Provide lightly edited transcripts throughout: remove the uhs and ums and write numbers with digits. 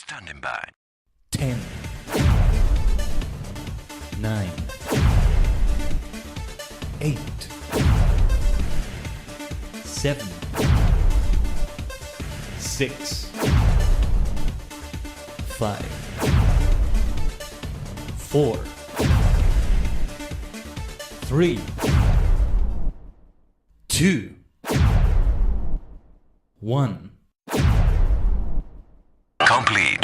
Standing by. 10, 9, 8, 7, 6, 5, 4, 3, 2, 1. Complete.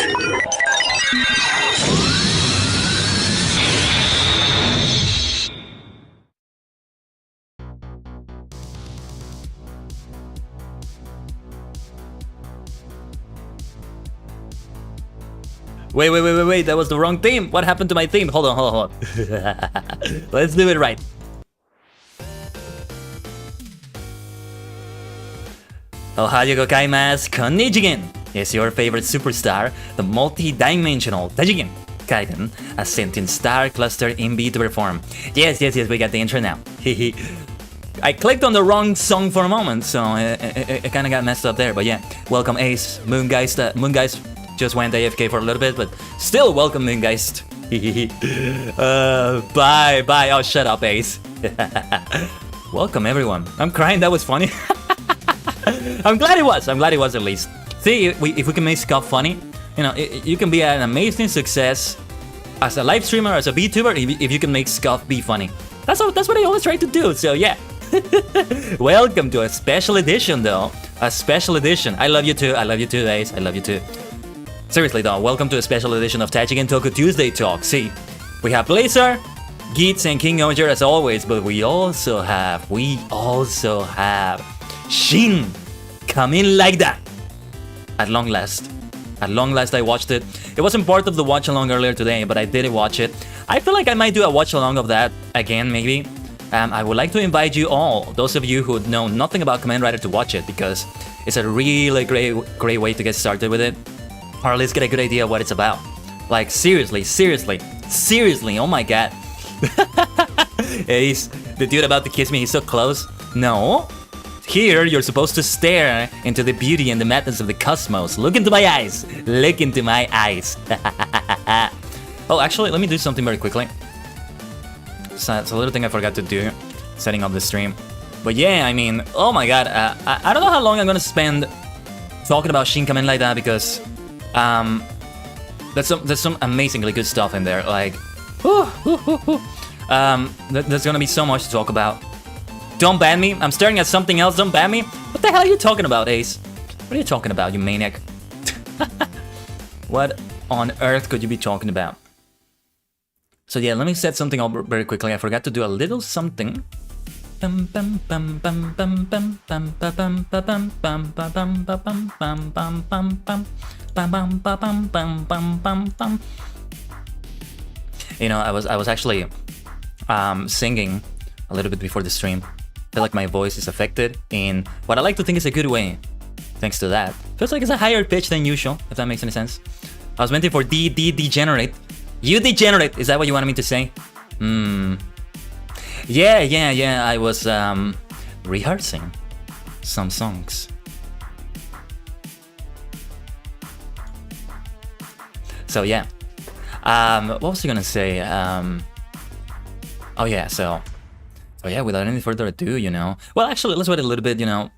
Wait, that was the wrong theme. What happened to my theme? Hold on. Let's do it right. Ohayou gozaimasu, Tajigen is your favorite superstar, the multi-dimensional Tajigen, Kaiden, a sentient star cluster in VTuber form. Yes, we got the intro now. I clicked on the wrong song for a moment, so it kind of got messed up there, but yeah. Welcome Ace, Moongeist just went AFK for a little bit, but still welcome Moongeist. Bye, oh shut up Ace. Welcome everyone. I'm crying, that was funny. I'm glad it was at least. See, if we can make Scuff funny, you know, you can be an amazing success as a live streamer, as a VTuber, if you can make Scuff be funny. That's what I always try to do, so yeah. Welcome to a special edition though. A special edition. I love you too, Ace, I love you too. Seriously though, welcome to a special edition of Tajigen Toku Tuesday Talk. See, we have Blazar, Geats and King-Ohger as always, but we also have SHIN Kamen like that. At long last I watched it. It wasn't part of the watch along earlier today, but I did watch it. I feel like I might do a watch along of that again maybe. I would like to invite you all, those of you who know nothing about Kamen Rider, to watch it, because it's a really great way to get started with it, or at least get a good idea of what it's about. Like seriously, oh my god. Ace, the dude about to kiss me, he's so close. No. Here, you're supposed to stare into the beauty and the madness of the cosmos. Look into my eyes. Oh, actually, let me do something very quickly. So it's a little thing I forgot to do, setting up the stream. But yeah, I mean, oh my god, I don't know how long I'm gonna spend talking about SHIN Kamen like that, because there's some amazingly good stuff in there. Like, there's gonna be so much to talk about. Don't ban me. I'm staring at something else. Don't ban me. What the hell are you talking about, Ace? What are you talking about, you maniac? What on earth could you be talking about? So yeah, let me set something up very quickly. I forgot to do a little something. You know, I was actually singing a little bit before the stream. I feel like my voice is affected in what I like to think is a good way. Thanks to that. Feels like it's a higher pitch than usual, if that makes any sense. I was waiting for degenerate. You degenerate! Is that what you wanted me to say? Yeah, I was rehearsing some songs. So yeah. What was I gonna say? Oh yeah, so yeah, without any further ado, you know. Well, actually, let's wait a little bit, you know.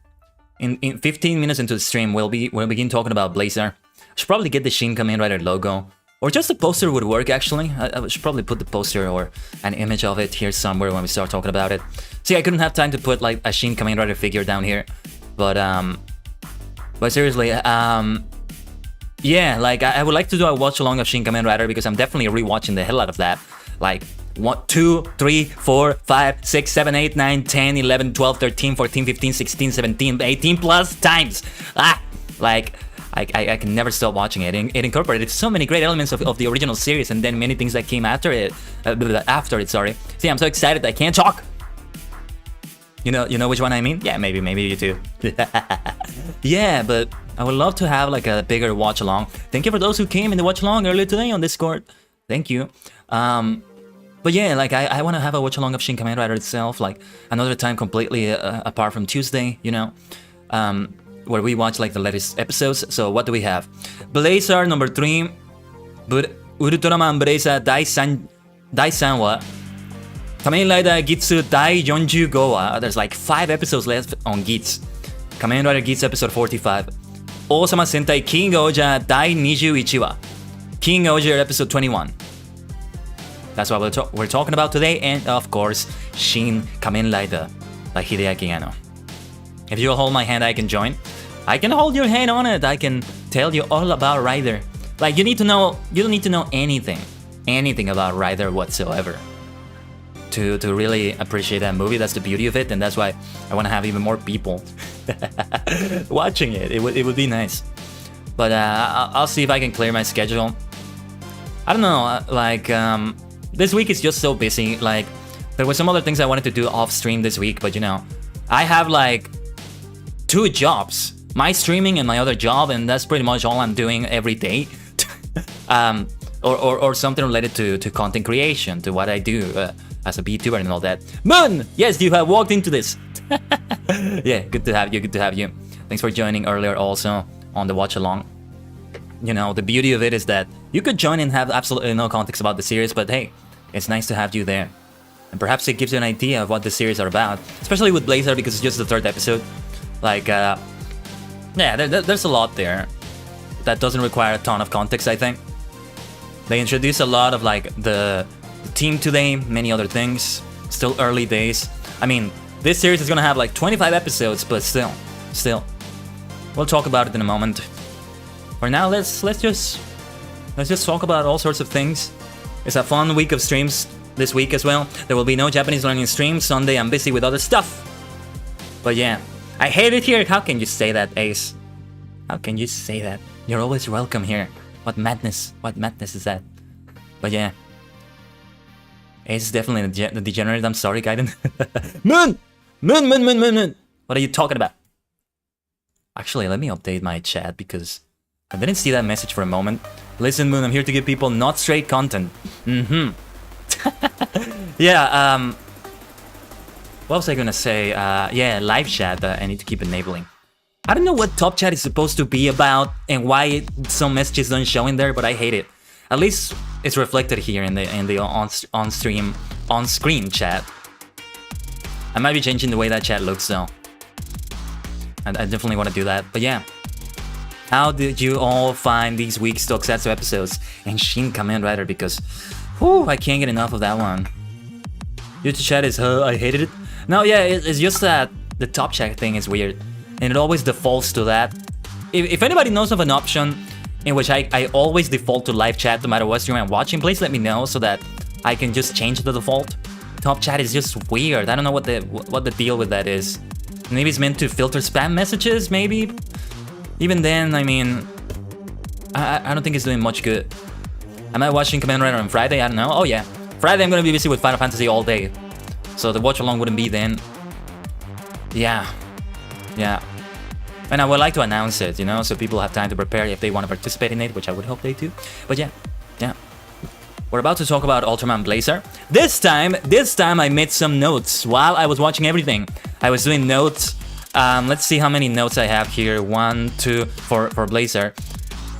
In 15 minutes into the stream, we'll begin talking about Blazar. I should probably get the SHIN Kamen Rider logo. Or just the poster would work, actually. I should probably put the poster or an image of it here somewhere when we start talking about it. See, I couldn't have time to put, like, a SHIN Kamen Rider figure down here. But seriously, yeah, like, I would like to do a watch-along of SHIN Kamen Rider, because I'm definitely rewatching the hell out of that. Like, 1, 2, 3, 4, 5, 6, 7, 8, 9, 10, 11, 12, 13, 14, 15, 16, 17, 18 plus times. Like, I can never stop watching it. It incorporated so many great elements of the original series, and then many things that came after it. Sorry. See, I'm so excited I can't talk. You know which one I mean? Yeah, maybe you too. Yeah, but I would love to have like a bigger watch along. Thank you for those who came in the watch along earlier today on Discord. Thank you. But yeah, like I want to have a watch along of SHIN Kamen Rider itself, like another time completely apart from Tuesday, you know. where we watch like the latest episodes. So what do we have? Blazar number 3, Ultraman Blazar 第3話 Kamen Rider Geats 第45話 There's like 5 episodes left on Geats. Kamen Rider Geats episode 45. 王様戦隊 King-Ohger 第21話 King-Ohger episode 21. That's what we're talking about today, and of course, SHIN KAMEN by Hideaki Anno. If you hold my hand, I can join. I can hold your hand on it. I can tell you all about Rider. Like, you don't need to know anything about Rider whatsoever to really appreciate that movie. That's the beauty of it, and that's why I want to have even more people watching it. It would be nice. But I'll see if I can clear my schedule. I don't know, like, this week is just so busy. Like, there were some other things I wanted to do off stream this week, but you know, I have like 2 jobs, my streaming and my other job, and that's pretty much all I'm doing every day. Or something related to content creation, to what I do as a VTuber and all that. Moon! Yes, you have walked into this. Yeah, good to have you. Thanks for joining earlier also on the watch along. You know, the beauty of it is that you could join and have absolutely no context about the series, but hey, it's nice to have you there. And perhaps it gives you an idea of what the series are about, especially with Blazar because it's just the 3rd episode. Like, yeah, there's a lot there that doesn't require a ton of context, I think. They introduce a lot of like the team today, many other things. Still early days. I mean, this series is gonna have like 25 episodes, but still. We'll talk about it in a moment. For now, let's just talk about all sorts of things. It's a fun week of streams this week as well. There will be no Japanese learning streams. Sunday I'm busy with other stuff. But yeah, I hate it here. How can you say that, Ace? How can you say that? You're always welcome here. What madness is that? But yeah, Ace is definitely the degenerate. I'm sorry, Gaiden. Moon! What are you talking about? Actually, let me update my chat because I didn't see that message for a moment. Listen, Moon, I'm here to give people not straight content. Yeah, what was I gonna say? Yeah, live chat, I need to keep enabling. I don't know what top chat is supposed to be about and why some messages don't show in there, but I hate it. At least it's reflected here in the on-screen chat. I might be changing the way that chat looks though. I definitely want to do that, but yeah. How did you all find these week's Tokusatsu episodes and SHIN KAMEN Rider? Because, whew, I can't get enough of that one. YouTube chat is, I hated it. No, yeah, it's just that the top chat thing is weird. And it always defaults to that. If anybody knows of an option in which I always default to live chat no matter what stream I'm watching, please let me know so that I can just change the default. Top chat is just weird. I don't know what the deal with that is. Maybe it's meant to filter spam messages, maybe? Even then, I mean, I don't think it's doing much good. Am I watching Kamen Rider on Friday? I don't know. Oh yeah, Friday I'm gonna be busy with Final Fantasy all day, so the watch along wouldn't be then. Yeah. And I would like to announce it, you know, so people have time to prepare if they want to participate in it, which I would hope they do. But yeah. We're about to talk about Ultraman Blazar. This time I made some notes while I was watching everything. I was doing notes. Let's see how many notes I have here. 1, 2 for Blazar.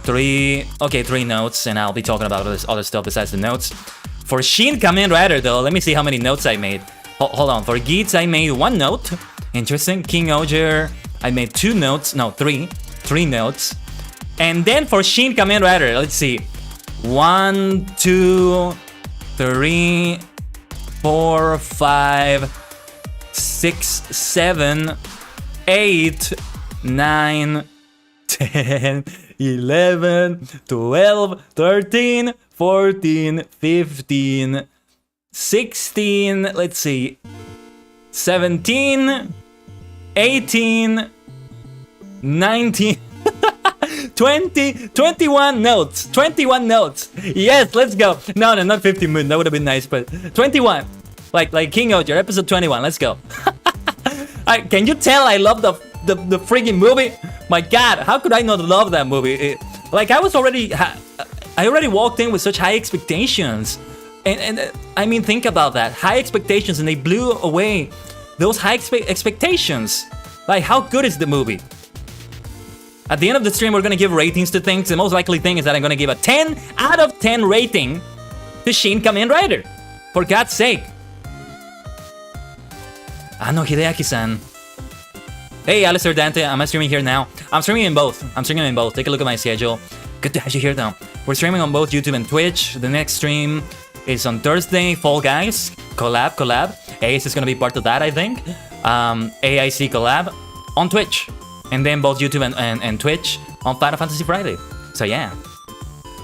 3. Okay, 3 notes, and I'll be talking about this other stuff besides the notes. For SHIN KAMEN Rider, though, let me see how many notes I made. Hold on. For Geats, I made 1 note. Interesting. King-Ohger, I made 2 notes. No, 3. 3 notes. And then for SHIN KAMEN Rider, let's see. 1, 2, 3, 4, 5, 6, 7, 8, 9, 10, 11, 12, 13, 14, 15, 16, let's see, 17, 18, 19, 20, 21 notes. 21 notes. Yes, let's go. No, not 50 Moon. That would have been nice, but 21. Like King-Ohger, episode 21. Let's go. Can you tell I love the freaking movie? My God, how could I not love that movie? Like I already walked in with such high expectations, and I mean, think about that. High expectations, and they blew away those high expectations. Like, how good is the movie? At the end of the stream, we're gonna give ratings to things. The most likely thing is that I'm gonna give a 10 out of 10 rating to Shin Kamen Rider. For God's sake. Ano Hideaki-san. Hey, Alistair Dante, am I streaming here now? I'm streaming in both. Take a look at my schedule. Good to have you here though. We're streaming on both YouTube and Twitch. The next stream is on Thursday, Fall Guys. Collab. Ace is gonna be part of that, I think. AIC collab on Twitch. And then both YouTube and Twitch on Final Fantasy Friday. So yeah,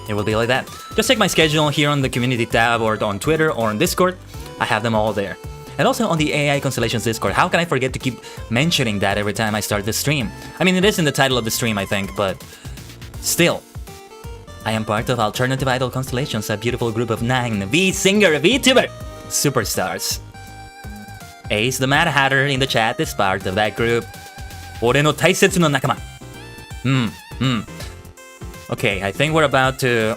it will be like that. Just check my schedule here on the community tab or on Twitter or on Discord. I have them all there. And also on the AI Constellations Discord. How can I forget to keep mentioning that every time I start the stream? I mean, it is in the title of the stream, I think, but still. I am part of Alternative Idol Constellations, a beautiful group of 9 VSinger VTuber superstars. Ace the Mad Hatter in the chat is part of that group. 俺の大切な仲間. Okay, I think we're about to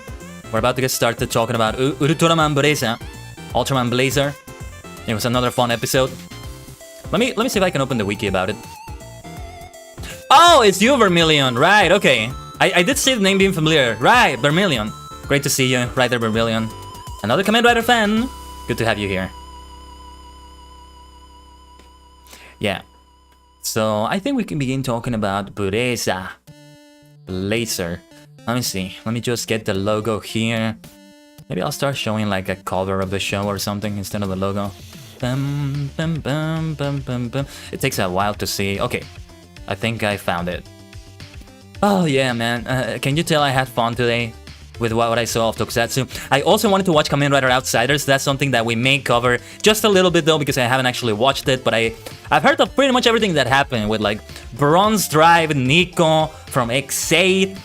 get started talking about Ultraman Blazar. Ultraman Blazar. It was another fun episode. Let me see if I can open the wiki about it. Oh, it's you, Vermilion. Right, okay. I did see the name being familiar. Right, Vermilion. Great to see you, right there, Vermilion. Another Kamen Rider fan. Good to have you here. Yeah. So, I think we can begin talking about Blazar. Blazar. Let me see. Let me just get the logo here. Maybe I'll start showing like a cover of the show or something instead of the logo. Bum, bum, bum, bum, bum, bum. It takes a while to see. Okay. I think I found it. Oh yeah, man. Can you tell I had fun today with what I saw of Tokusatsu? I also wanted to watch Kamen Rider Outsiders. That's something that we may cover just a little bit though, because I haven't actually watched it, but I've heard of pretty much everything that happened with like Bronze Drive, Nico from X8,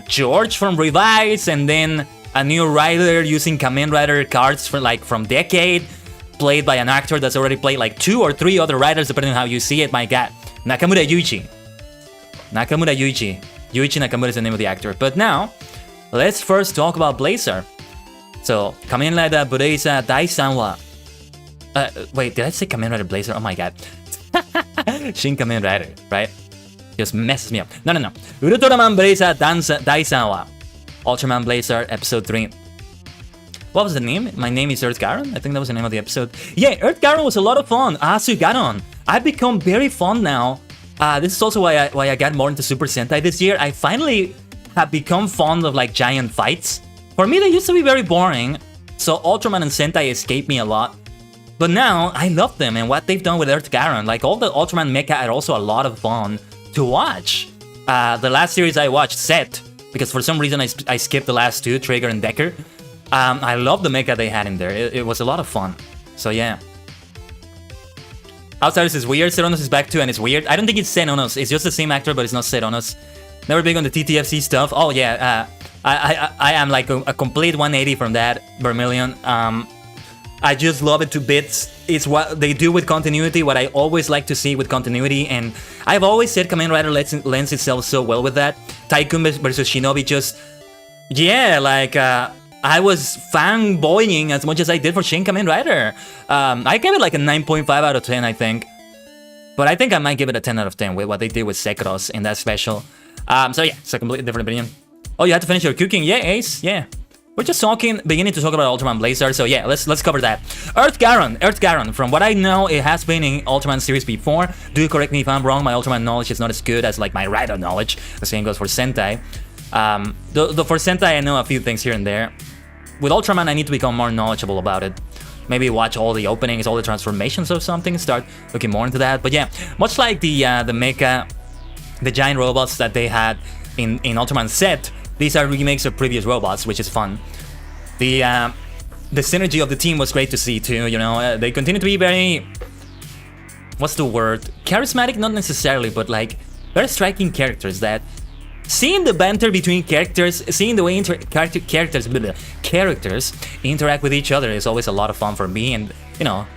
George from Revise, and then a new rider using Kamen Rider cards from Decade, played by an actor that's already played like 2 or 3 other riders depending on how you see it. My god. Nakamura Yuichi. Yuichi Nakamura is the name of the actor. But now, let's first talk about Blazar. So, Kamen Rider Blazar Dai-san wa... wait, did I say Kamen Rider Blazar? Oh my god. Shin Kamen Rider, right? Just messes me up. No. Ultraman Blazar Dai-san wa Ultraman Blazar Episode 3. What was the name? My name is Earth Garon? I think that was the name of the episode. Yeah, Earth Garon was a lot of fun. Sugaron. I've become very fond now. This is also why I got more into Super Sentai this year. I finally have become fond of like giant fights. For me, they used to be very boring. So Ultraman and Sentai escaped me a lot. But now, I love them and what they've done with Earth Garon. Like all the Ultraman mecha are also a lot of fun to watch. The last series I watched, Set, because for some reason I skipped the last 2, Trigger and Decker. I love the mecha they had in there. It was a lot of fun. So yeah. Outsiders is weird. Seronos is back too and it's weird. I don't think it's Seronos. It's just the same actor, but it's not Seronos. Never big on the TTFC stuff. Oh yeah. I am like a complete 180 from that, Vermilion. I just love it to bits. It's what they do with continuity, what I always like to see with continuity, and I've always said Kamen Rider lends itself so well with that. Tycoon versus Shinobi just... Yeah, like... I was fanboying as much as I did for Shin Kamen Rider. I gave it like a 9.5 out of 10, I think. But I think I might give it a 10 out of 10 with what they did with Sekros in that special. So yeah, it's a completely different opinion. Oh, you had to finish your cooking? Yeah, Ace, yeah. We're just beginning to talk about Ultraman Blazar, so yeah, let's cover that. Earth Garon. From what I know, it has been in Ultraman series before. Do correct me if I'm wrong. My Ultraman knowledge is not as good as like my Rider knowledge. The same goes for Sentai. For Sentai, I know a few things here and there. With Ultraman, I need to become more knowledgeable about it. Maybe watch all the openings, all the transformations or something, start looking more into that. But yeah, much like the mecha, the giant robots that they had in Ultraman Set, these are remakes of previous robots, which is fun. The synergy of the team was great to see too, you know. They continue to be very... What's the word? Charismatic, not necessarily, but like very striking characters that... Seeing the banter between characters, seeing the way characters interact with each other is always a lot of fun for me. And, you know,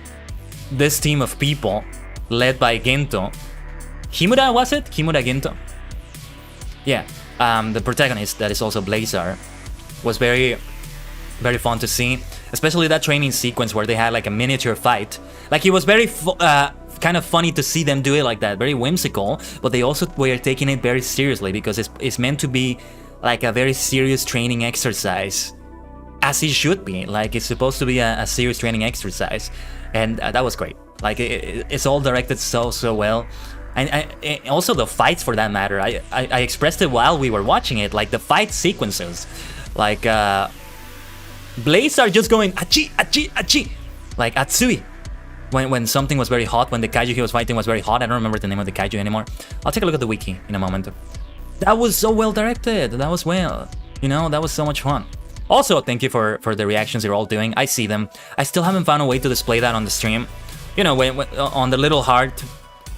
this team of people, led by Gento. Himura, was it? Himura Gento? Yeah, the protagonist, that is also Blazar, was very, very fun to see. Especially that training sequence where they had like a miniature fight. Like, he was very kind of funny to see them do it like that, very whimsical, but they also were taking it very seriously because it's meant to be like a very serious training exercise, as it should be. Like, it's supposed to be a serious training exercise, and that was great. Like, it's all directed so well. And also the fights, for that matter. I expressed it while we were watching it, like the fight sequences, like Blazar just going achi achi achi, like Atsui, when something was very hot, when the kaiju he was fighting was very hot. I don't remember the name of the kaiju anymore. I'll take a look at the wiki in a moment. That was so well directed. That was that was so much fun. Also, thank you for the reactions you're all doing. I see them. I still haven't found a way to display that on the stream. When on the little heart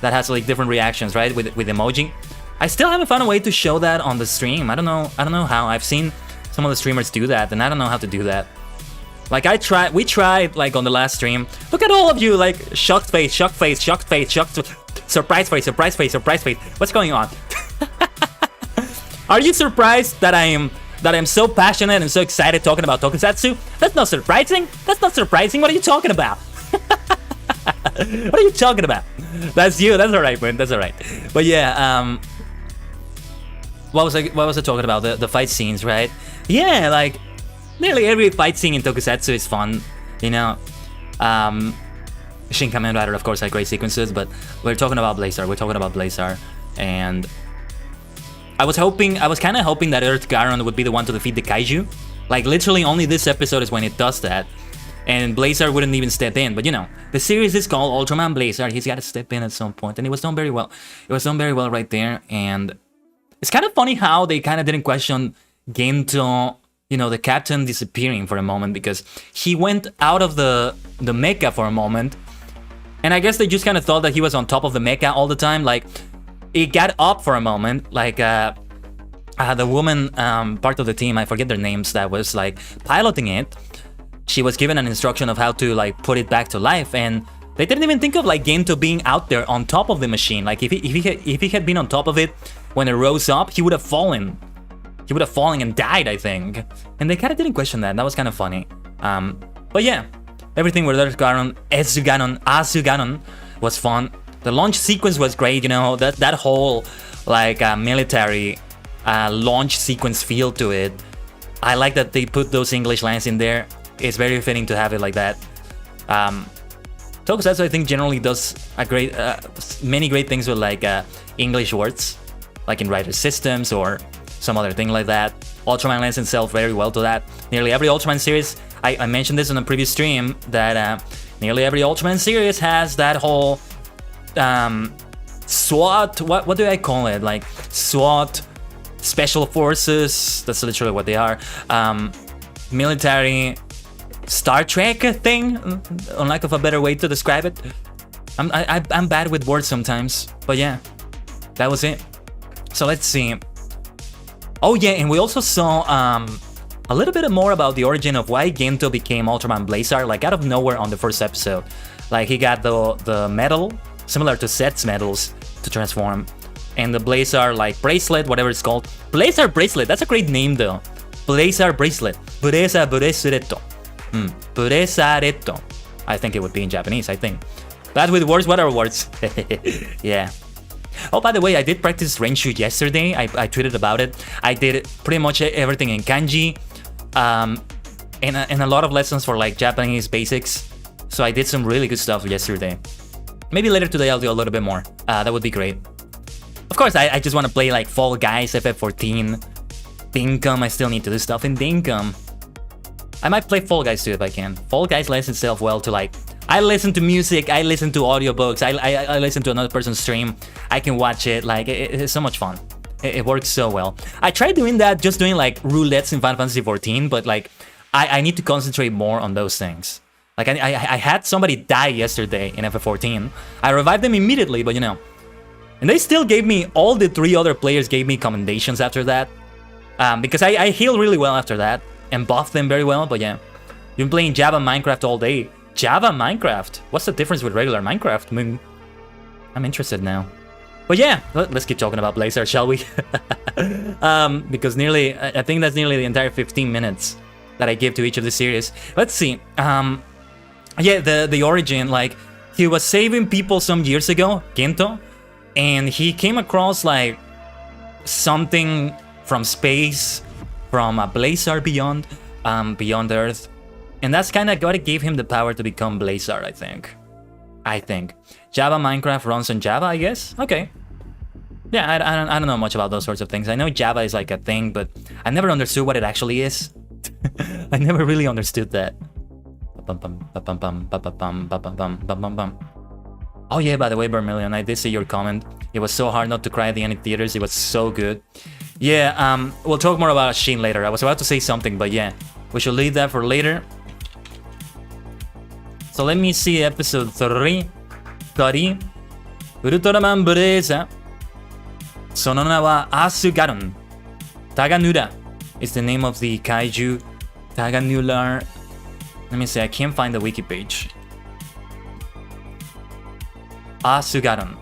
that has like different reactions, right, with emoji. I still haven't found a way to show that on the stream. I don't know how. I've seen some of the streamers do that, and I don't know how to do that. Like, we tried like on the last stream. Look at all of you, like shocked face, shocked face, shocked face, shocked, surprise face, surprise face, surprise face. What's going on? Are you surprised that I am so passionate and so excited talking about Tokusatsu? That's not surprising. That's not surprising. What are you talking about? What are you talking about? That's you. That's alright, man. That's alright. But yeah, what was I talking about? The fight scenes, right? Yeah, like nearly every fight scene in Tokusatsu is fun. Shin Kamen Rider, of course, had great sequences, but we're talking about Blazar. And I was kind of hoping that Earth Garon would be the one to defeat the kaiju. Like, literally only this episode is when it does that. And Blazar wouldn't even step in. But the series is called Ultraman Blazar. He's got to step in at some point. And it was done very well. It was done very well right there. And it's kind of funny how they kind of didn't question Gento, the captain, disappearing for a moment. Because he went out of the mecha for a moment. And I guess they just kind of thought that he was on top of the mecha all the time. Like, it got up for a moment. Like, the woman part of the team, I forget their names, that was like piloting it. She was given an instruction of how to like put it back to life, and they didn't even think of like Gento being out there on top of the machine. Like, if he had been on top of it when it rose up, he would have fallen. He would have fallen and died, I think. And they kind of didn't question that. That was kind of funny. But yeah, everything with Earthgaron, Asuganon was fun. The launch sequence was great. That whole like military launch sequence feel to it. I like that they put those English lines in there. It's very fitting to have it like that. Tokusatsu, I think, generally does many great things with like English words, like in writer systems or some other thing like that. Ultraman lends itself very well to that. Nearly every Ultraman series, I mentioned this on a previous stream, that nearly every Ultraman series has that whole SWAT. What do I call it? Like SWAT, special forces. That's literally what they are. Military. Star Trek thing, on lack of a better way to describe it. I'm bad with words sometimes, but yeah, that was it. So let's see. Oh yeah, and we also saw a little bit more about the origin of why Gento became Ultraman Blazar, like out of nowhere on the first episode. Like, he got the medal, similar to Set's medals, to transform, and the Blazar like bracelet, whatever it's called. Blazar bracelet. That's a great name though. Blazar bracelet. Braceletto. Braceletto. I think it would be in Japanese, I think. Bad with words, what are words? Yeah. Oh, by the way, I did practice Renshu yesterday. I tweeted about it. I did pretty much everything in kanji. And a lot of lessons for like Japanese basics. So I did some really good stuff yesterday. Maybe later today I'll do a little bit more. That would be great. Of course, I just want to play like Fall Guys, FF14. Dinkum, I still need to do stuff in Dinkum. I might play Fall Guys too if I can. Fall Guys lends itself well to like, I listen to music, I listen to audiobooks, I listen to another person's stream, I can watch it, like it's so much fun. It works so well. I tried doing that, just doing like roulettes in Final Fantasy XIV, but like I need to concentrate more on those things. Like I had somebody die yesterday in FF14. I revived them immediately, but and they still gave me, all the 3 other players gave me commendations after that. Because I healed really well after that. And buff them very well, but yeah. You've been playing Java Minecraft all day. Java Minecraft? What's the difference with regular Minecraft? I mean, I'm interested now. But yeah, let's keep talking about Blazar, shall we? Because I think that's nearly the entire 15 minutes that I give to each of the series. Let's see. Yeah, the origin, like, he was saving people some years ago, Gento, and he came across like something from space, from a Blazar beyond Earth, and that's kind of what gave him the power to become Blazar, I think. Java Minecraft runs on Java, I guess. Okay. Yeah, I don't know much about those sorts of things. I know Java is like a thing, but I never understood what it actually is. I never really understood that. Oh yeah, by the way, Vermilion, I did see your comment. It was so hard not to cry at the end of theaters. It was so good. Yeah, we'll talk more about Shin later. I was about to say something, but yeah, we should leave that for later. So let me see episode 3. Ultraman Blazar. Sonona wa Asugaron. Taganura is the name of the kaiju. Taganular. Let me see, I can't find the wiki page. Asugaron.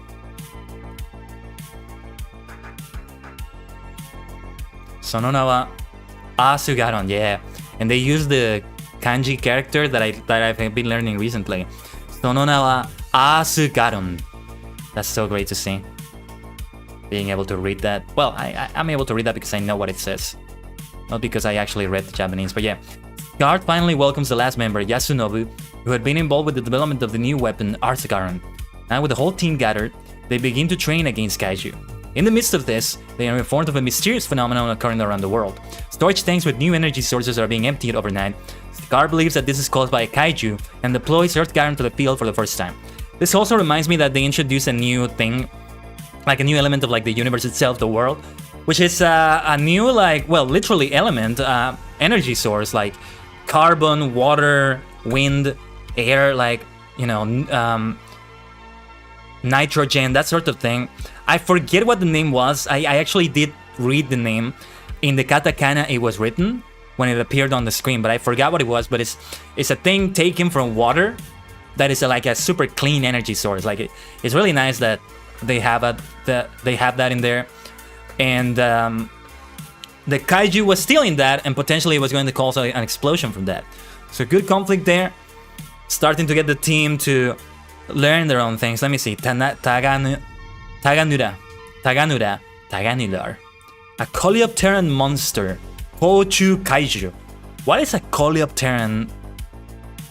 Sonona wa Asugaron, yeah. And they use the kanji character that I've been learning recently. Sonona wa Asugaron. That's so great to see. Being able to read that. Well, I'm able to read that because I know what it says. Not because I actually read the Japanese, but yeah. Guard finally welcomes the last member, Yasunobu, who had been involved with the development of the new weapon, Artagaron. Now with the whole team gathered, they begin to train against kaiju. In the midst of this, they are informed of a mysterious phenomenon occurring around the world. Storage tanks with new energy sources are being emptied overnight. Guard believes that this is caused by a kaiju and deploys Artagaron to the field for the first time. This also reminds me that they introduced a new thing, like a new element of like the universe itself, the world, which is a new, like, well, literally element, energy source, like carbon, water, wind, air, like, you know, nitrogen, that sort of thing. I forget what the name was. I actually did read the name. In the katakana it was written when it appeared on the screen, but I forgot what it was. But it's a thing taken from water that is like a super clean energy source. Like it's really nice that they have that in there. And the kaiju was stealing that, and potentially it was going to cause an explosion from that. So good conflict there. Starting to get the team to learn their own things. Let me see. Taganular. A coleopteran monster. Hochu kaiju. What is a coleopteran?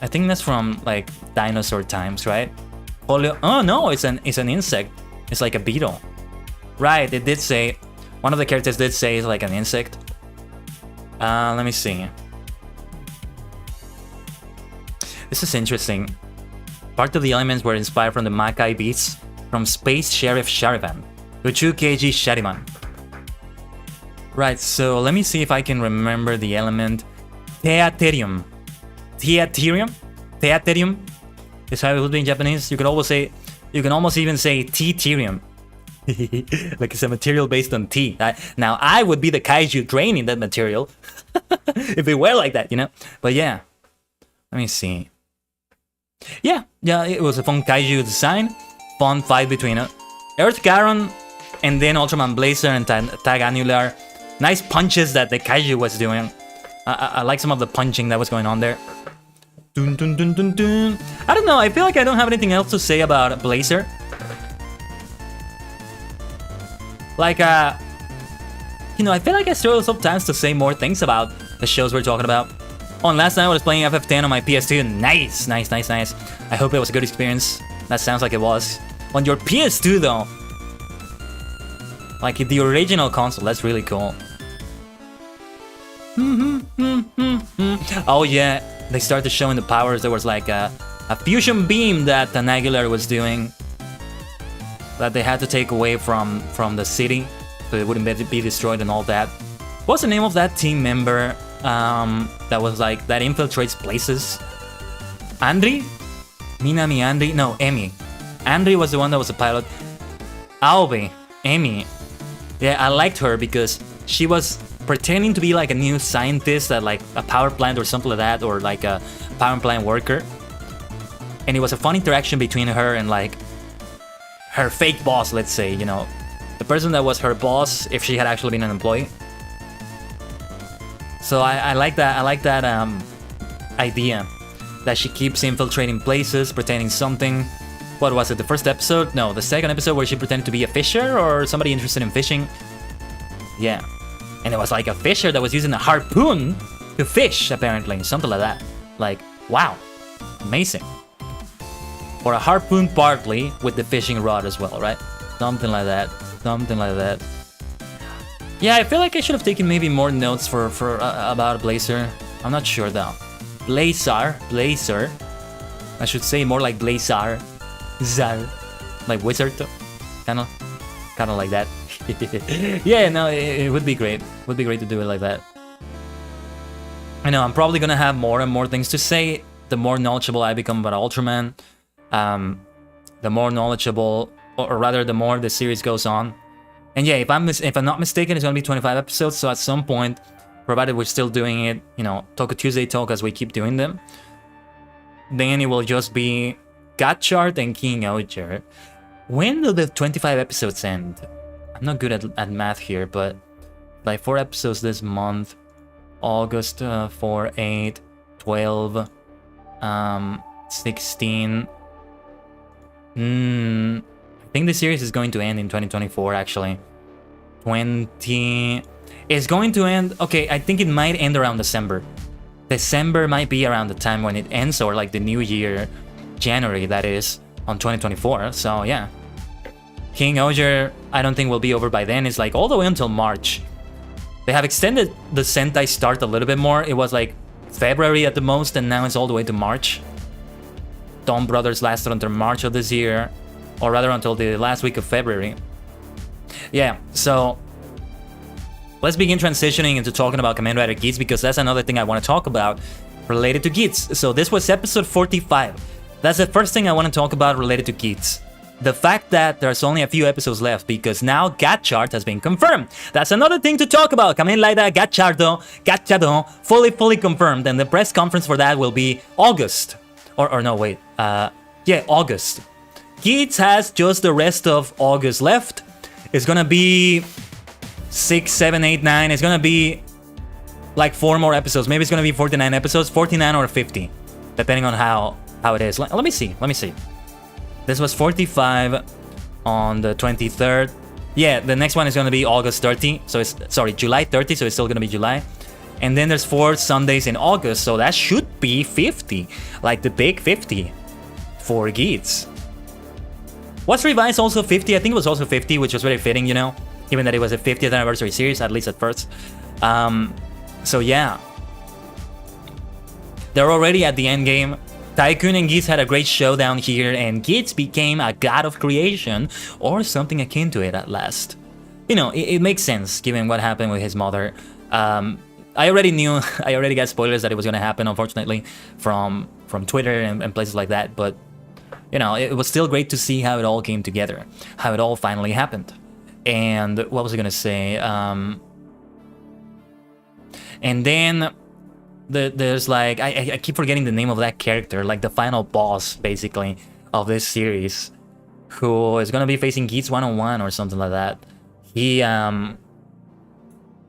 I think that's from like dinosaur times, right? Oh no, it's an insect. It's like a beetle. Right, it did say, one of the characters did say it's like an insect. Let me see. This is interesting. Part of the elements were inspired from the Makai beats from Space Sheriff Sharivan, Uchu Keiji Shariman. Right, so let me see if I can remember the element. Theaterium. Theaterium is how it would be in Japanese. You can almost even say Teaterium. Like it's a material based on tea. Now I would be the kaiju draining that material if it were like that, you know. But yeah, let me see. Yeah, it was a fun kaiju design, fun fight between Artagaron and then Ultraman Blazar and Taganular. Nice punches that the kaiju was doing. I like some of the punching that was going on there. Dun, dun, dun, dun, dun. I don't know. I feel like I don't have anything else to say about Blazar. Like, you know, I feel like I struggle sometimes to say more things about the shows we're talking about. Oh, and last night I was playing FF10 on my PS2. Nice. I hope it was a good experience. That sounds like it was. On your PS2 though. Like the original console, that's really cool. Oh yeah, they started showing the powers. There was like a fusion beam that Taganular was doing that they had to take away from the city so it wouldn't be destroyed and all that. What's the name of that team member that was like, that infiltrates places? Andri? Minami Andri? No, Emi. Andri was the one that was a pilot. Aobe. Emi. Yeah, I liked her because she was pretending to be like a new scientist at like a power plant or something like that, or like a power plant worker. And it was a fun interaction between her and like her fake boss, let's say, you know, the person that was her boss if she had actually been an employee. So I like that. I like that idea that she keeps infiltrating places, pretending something, what was it, the first episode? No, the second episode where she pretended to be a fisher or somebody interested in fishing. Yeah. And it was like a fisher that was using a harpoon to fish, apparently. Something like that. Like, wow. Amazing. Or a harpoon partly with the fishing rod as well, right? Something like that. Something like that. Yeah, I feel like I should have taken maybe more notes for about Blazar. I'm not sure though. Blazar. I should say more like Blazar. Zar. Like wizard. Kind of like that. Yeah, no, it would be great. Would be great to do it like that. I know, I'm probably gonna have more and more things to say. The more knowledgeable I become about Ultraman, the more knowledgeable, or rather, the more the series goes on. And yeah, if I'm not mistaken, it's gonna be 25 episodes. So at some point, provided we're still doing it, you know, Toku Tuesday talk as we keep doing them, then it will just be Gatchart and King-Ohger. When will the 25 episodes end? I'm not good at math here, but like 4 episodes this month. August 4, 8, 12, 16. I think the series is going to end in 2024, actually. 20... It's going to end... Okay, I think it might end around December. December might be around the time when it ends, or like the new year, January, that is, on 2024. So, yeah. King-Ohger, I don't think will be over by then. It's like all the way until March. They have extended the Sentai start a little bit more. It was like February at the most, and now it's all the way to March. Dawn Brothers lasted until March of this year, or rather until the last week of February. Yeah, so let's begin transitioning into talking about Kamen Rider Geats, because that's another thing I want to talk about related to Geats. So this was episode 45. That's the first thing I want to talk about related to Geats. The fact that there's only a few episodes left, because now Gatchart has been confirmed. That's another thing to talk about. Kamen Rider Gatchart, fully confirmed, and the press conference for that will be August. Or no, wait. Yeah, August. Geats has just the rest of August left. It's gonna be 6, 7, 8, 9. It's gonna be like 4 more episodes. Maybe it's gonna be 49 episodes, 49 or 50, depending on how it is. Let me see. This was 45 on the 23rd. Yeah, the next one is gonna be August 30. So it's July 30. So it's still gonna be July. And then there's 4 Sundays in August, so that should be 50, like the big 50 for Geats. Was revised also 50? I think it was also 50, which was very fitting, you know, given that it was a 50th anniversary series, at least at first. So yeah, they're already at the end game. Tycoon and Geats had a great showdown here, and Geats became a god of creation, or something akin to it at last. You know, it makes sense given what happened with his mother. I already knew, I already got spoilers that it was going to happen, unfortunately, from Twitter and places like that, but, you know, it was still great to see how it all came together, how it all finally happened. And what was I going to say? And then there's like, I keep forgetting the name of that character, like the final boss, basically, of this series, who is going to be facing Geats one-on-one or something like that. He,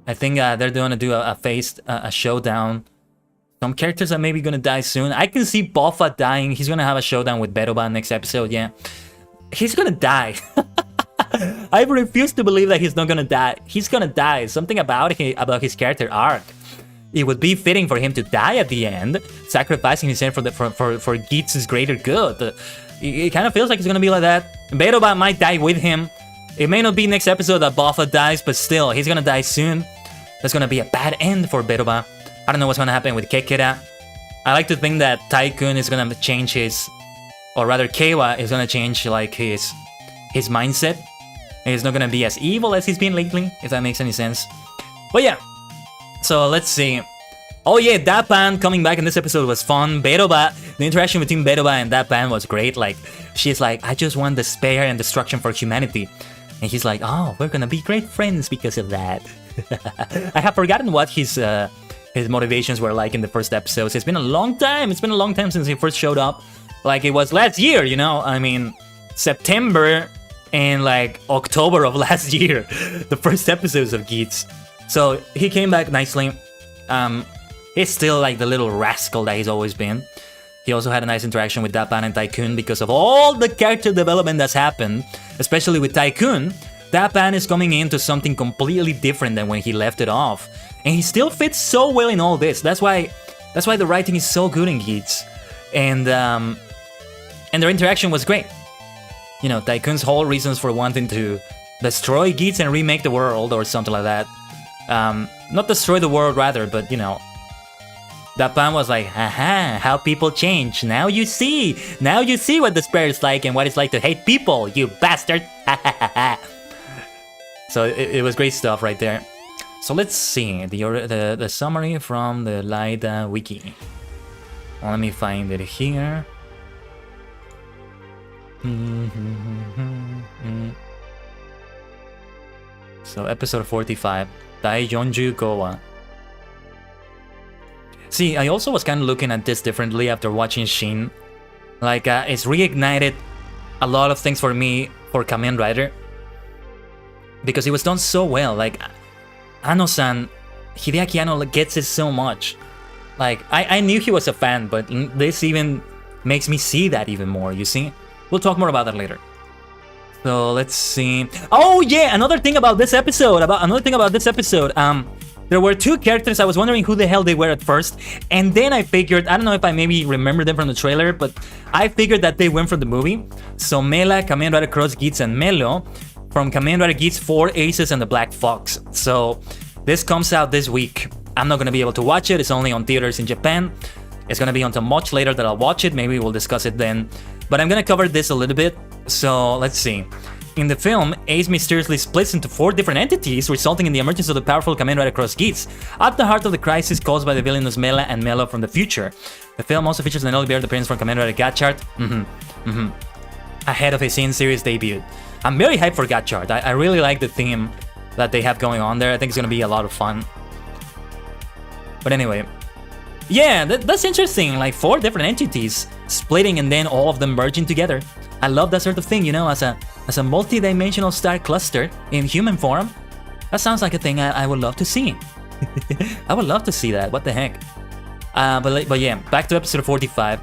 I think they're going to do a showdown. Some characters are maybe going to die soon. I can see Boffa dying. He's going to have a showdown with Beroba next episode, yeah. He's going to die. I refuse to believe that he's not going to die. He's going to die. Something about his character arc. It would be fitting for him to die at the end, sacrificing his end for Geats' greater good. It kind of feels like it's going to be like that. Beroba might die with him. It may not be next episode that Boffa dies, but still, he's going to die soon. That's going to be a bad end for Beroba. I don't know what's going to happen with Kekera. I like to think that Tycoon is going to change his... Or rather, Keiwa is going to change like his mindset. He's not going to be as evil as he's been lately, if that makes any sense. But yeah. So let's see. Oh yeah, Dapan coming back in this episode was fun. Beroba, the interaction between Beroba and Dapan was great. Like, she's like, I just want despair and destruction for humanity. And he's like, oh, we're going to be great friends because of that. I have forgotten what his motivations were like in the first episodes. It's been a long time. It's been a long time since he first showed up. Like, it was last year, you know? I mean, September and like October of last year. The first episodes of Geats. So he came back nicely. He's still like the little rascal that he's always been. He also had a nice interaction with Dapan and Tycoon because of all the character development that's happened, especially with Tycoon. Dapan is coming into something completely different than when he left it off, and he still fits so well in all this. That's why the writing is so good in Geats, and their interaction was great. You know, Tycoon's whole reasons for wanting to destroy Geats and remake the world or something like that. Not destroy the world, rather, but you know. Dapan was like, haha, how people change. Now you see what despair is like and what it's like to hate people, you bastard. So it was great stuff right there. So let's see the summary from the Laida wiki. Let me find it here. So episode 45, Dai Yonju Gowa. See, I also was kind of looking at this differently after watching Shin. Like, it's reignited a lot of things for me for Kamen Rider. Because it was done so well. Like, Ano-san, Hideaki Anno gets it so much. Like, I knew he was a fan, but this even makes me see that even more, you see? We'll talk more about that later. So, let's see. Oh, yeah, another thing about this episode. There were two characters, I was wondering who the hell they were at first, and then I figured, I don't know if I maybe remember them from the trailer, but I figured that they went from the movie. So Mela, Kamen Rider Cross Geats, and Melo from Kamen Rider Geats 4 Aces and the Black Fox. So this comes out this week. I'm not going to be able to watch it, it's only on theaters in Japan. It's going to be until much later that I'll watch it, maybe we'll discuss it then. But I'm going to cover this a little bit, so let's see. In the film, Ace mysteriously splits into 4 different entities, resulting in the emergence of the powerful Kamen Rider Cross Geats, at the heart of the crisis caused by the villainous Mela and Melo from the future. The film also features an early bird appearance from Kamen Rider Gatchart, ahead of his in-series debut. I'm very hyped for Gatchart. I really like the theme that they have going on there. I think it's gonna be a lot of fun. But anyway, yeah, that's interesting. Like 4 different entities splitting and then all of them merging together. I love that sort of thing, you know, as a multi-dimensional star cluster in human form. That sounds like a thing I would love to see. I would love to see that. What the heck? But yeah, back to episode 45.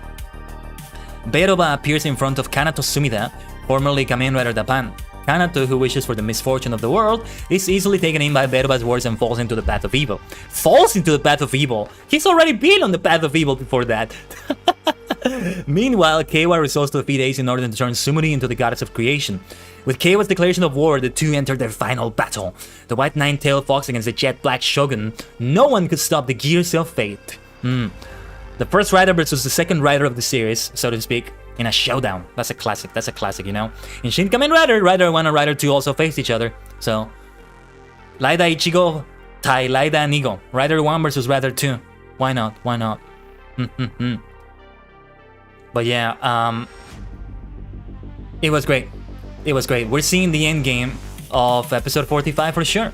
Beroba appears in front of Kanato Sumida, formerly Kamen Rider Dapan. Kanato, who wishes for the misfortune of the world, is easily taken in by Beroba's words and falls into the path of evil. Falls into the path of evil? He's already been on the path of evil before that. Meanwhile, Keiwa resolves to defeat Ace in order to turn Sumuri into the goddess of creation. With Keiwa's declaration of war, the two enter their final battle. The white nine-tailed fox against the jet black shogun. No one could stop the gears of fate. The first rider versus the second rider of the series, so to speak, in a showdown. That's a classic, you know? In Shin Kamen Rider, Rider 1 and Rider 2 also faced each other. So, Laida Ichigo, Tai Laida Anigo. Rider 1 versus Rider 2. Why not? But yeah, it was great. We're seeing the end game of episode 45 for sure.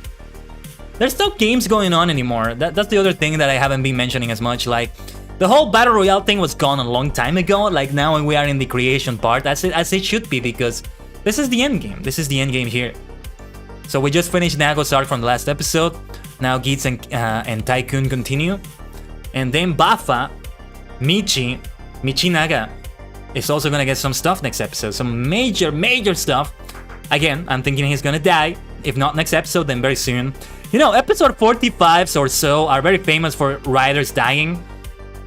There's no games going on anymore. That's the other thing that I haven't been mentioning as much. Like, the whole Battle Royale thing was gone a long time ago. Like, now we are in the creation part, as it should be, because this is the end game. This is the end game here. So we just finished Nago's arc from the last episode. Now Geats and Tycoon continue. And then Bafa, Michinaga is also gonna get some stuff next episode. Some major stuff. Again, I'm thinking he's gonna die. If not next episode, then very soon. You know, episode 45s or so are very famous for riders dying.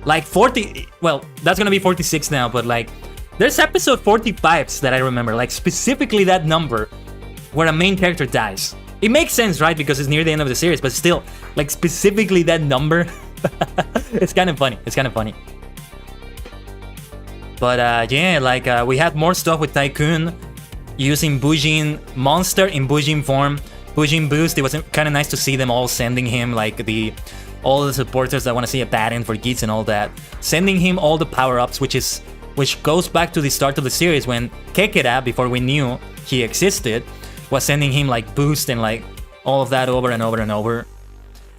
Like 40, well, that's gonna be 46 now, but like, there's episode 45s that I remember, like specifically that number, where a main character dies. It makes sense, right? Because it's near the end of the series, but still, like specifically that number, it's kind of funny. But yeah, like we had more stuff with Tycoon using Bujin Monster in Bujin form, Bujin Boost. It was kind of nice to see them all sending him like all the supporters that want to see a bad end for Geats and all that, sending him all the power-ups, which goes back to the start of the series when Kekera, before we knew he existed, was sending him like boost and like all of that over and over.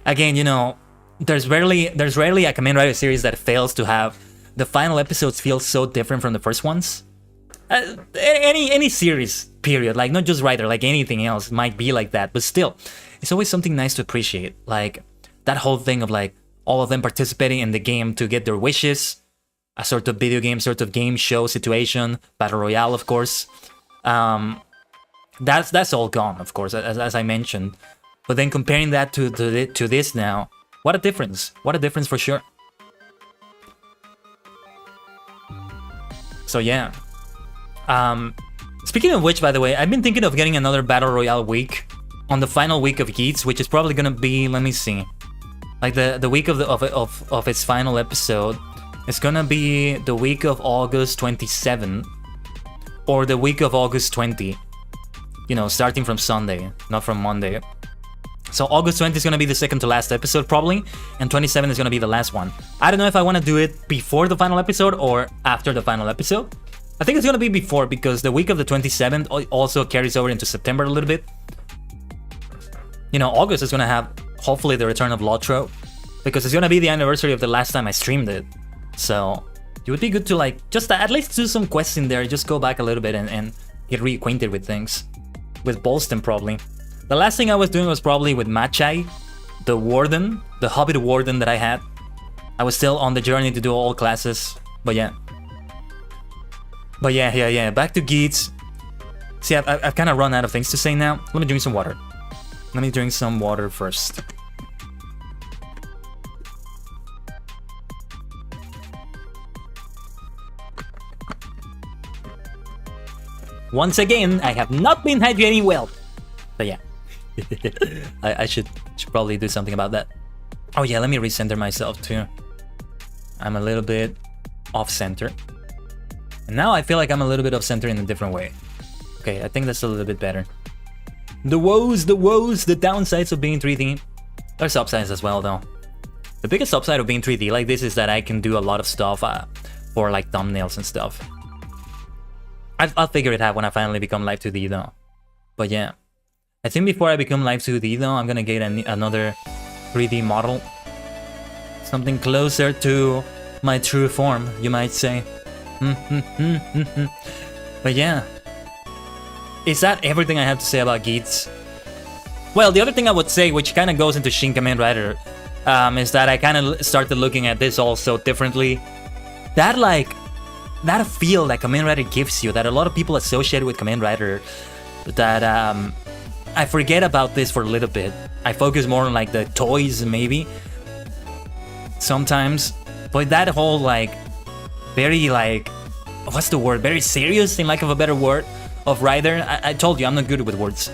Again, you know, there's rarely a Kamen Rider series that fails to have the final episodes feel so different from the first ones. Any series, period, like not just Rider, like anything else might be like that, but still, it's always something nice to appreciate. Like that whole thing of like all of them participating in the game to get their wishes. a sort of video game, sort of game show situation, battle royale, of course. That's all gone, of course, as I mentioned. But then comparing that to this now, what a difference! What a difference for sure. So yeah. Speaking of which, by the way, I've been thinking of getting another battle royale week on the final week of Geats, which is probably gonna be, let me see, like the week of its final episode. It's gonna be the week of August 27 or the week of August 20. You know, starting from Sunday, not from Monday. So August 20 is gonna be the second to last episode probably, and 27 is gonna be the last one. I don't know if I want to do it before the final episode or after the final episode. I think it's gonna be before, because the week of the 27th also carries over into September a little bit. You know, August is gonna have hopefully the return of Lotro, because it's gonna be the anniversary of the last time I streamed it. So it would be good to like just at least do some quests in there, just go back a little bit and get reacquainted with things. With Bolston probably. The last thing I was doing was probably with Machai, the warden, the Hobbit warden that I had. I was still on the journey to do all classes, but yeah. But yeah, back to Geats. See, I've kind of run out of things to say now. Let me drink some water. Let me drink some water first. Once again, I have not been hydrating well. But yeah. I should probably do something about that. Oh yeah, let me recenter myself too. I'm a little bit off-center. And now I feel like I'm a little bit off-center in a different way. Okay, I think that's a little bit better. The woes, the downsides of being 3D. There's upsides as well though. The biggest upside of being 3D like this is that I can do a lot of stuff for like thumbnails and stuff. I'll figure it out when I finally become Live 2D though. But yeah. I think before I become Live 2D though, I'm gonna get another 3D model. Something closer to my true form, you might say. But yeah. Is that everything I have to say about Geats? Well, the other thing I would say, which kind of goes into Shin Kamen Rider, is that I kind of started looking at this also differently. That feel that Kamen Rider gives you, that a lot of people associate with Kamen Rider, that I forget about this for a little bit. I focus more on like the toys maybe, sometimes, but that whole like, very like, what's the word, very serious in lack of a better word, of Rider. I told you, I'm not good with words.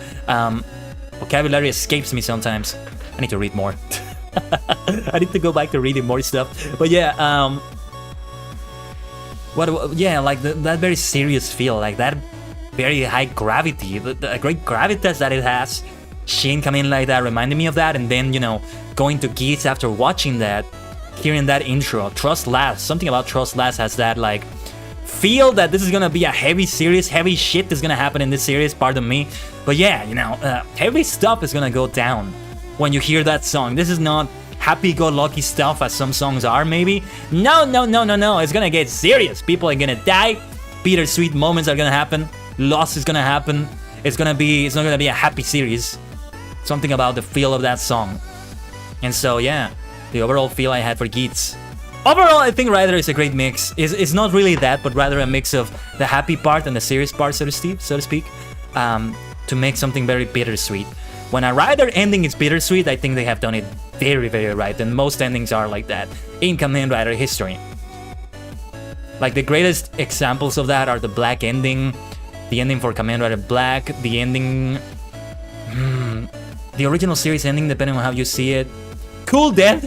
Vocabulary escapes me sometimes. I need to read more. I need to go back to reading more stuff, but yeah, like that very serious feel, like that very high gravity, the great gravitas that it has. Shin Kamen like that reminded me of that, and then, you know, going to Geats after watching that, hearing that intro, Trust Last, something about Trust Last has that like feel that this is gonna be a heavy series, heavy shit is gonna happen in this series, pardon me. But yeah, you know, heavy stuff is gonna go down when you hear that song. This is not happy-go-lucky stuff as some songs are, maybe. No, it's gonna get serious. People are gonna die, bittersweet moments are gonna happen, loss is gonna happen. It's not gonna be a happy series. Something about the feel of that song. And so yeah, the overall feel I had for Geats. Overall, I think Rider is a great mix. It's not really that, but rather a mix of the happy part and the serious part, so to speak, to make something very bittersweet. When a Rider ending is bittersweet, I think they have done it very, very right, and most endings are like that in Kamen Rider history. Like the greatest examples of that are the Black ending, the ending for Kamen Rider Black, the ending... the original series ending, depending on how you see it. Cool Death!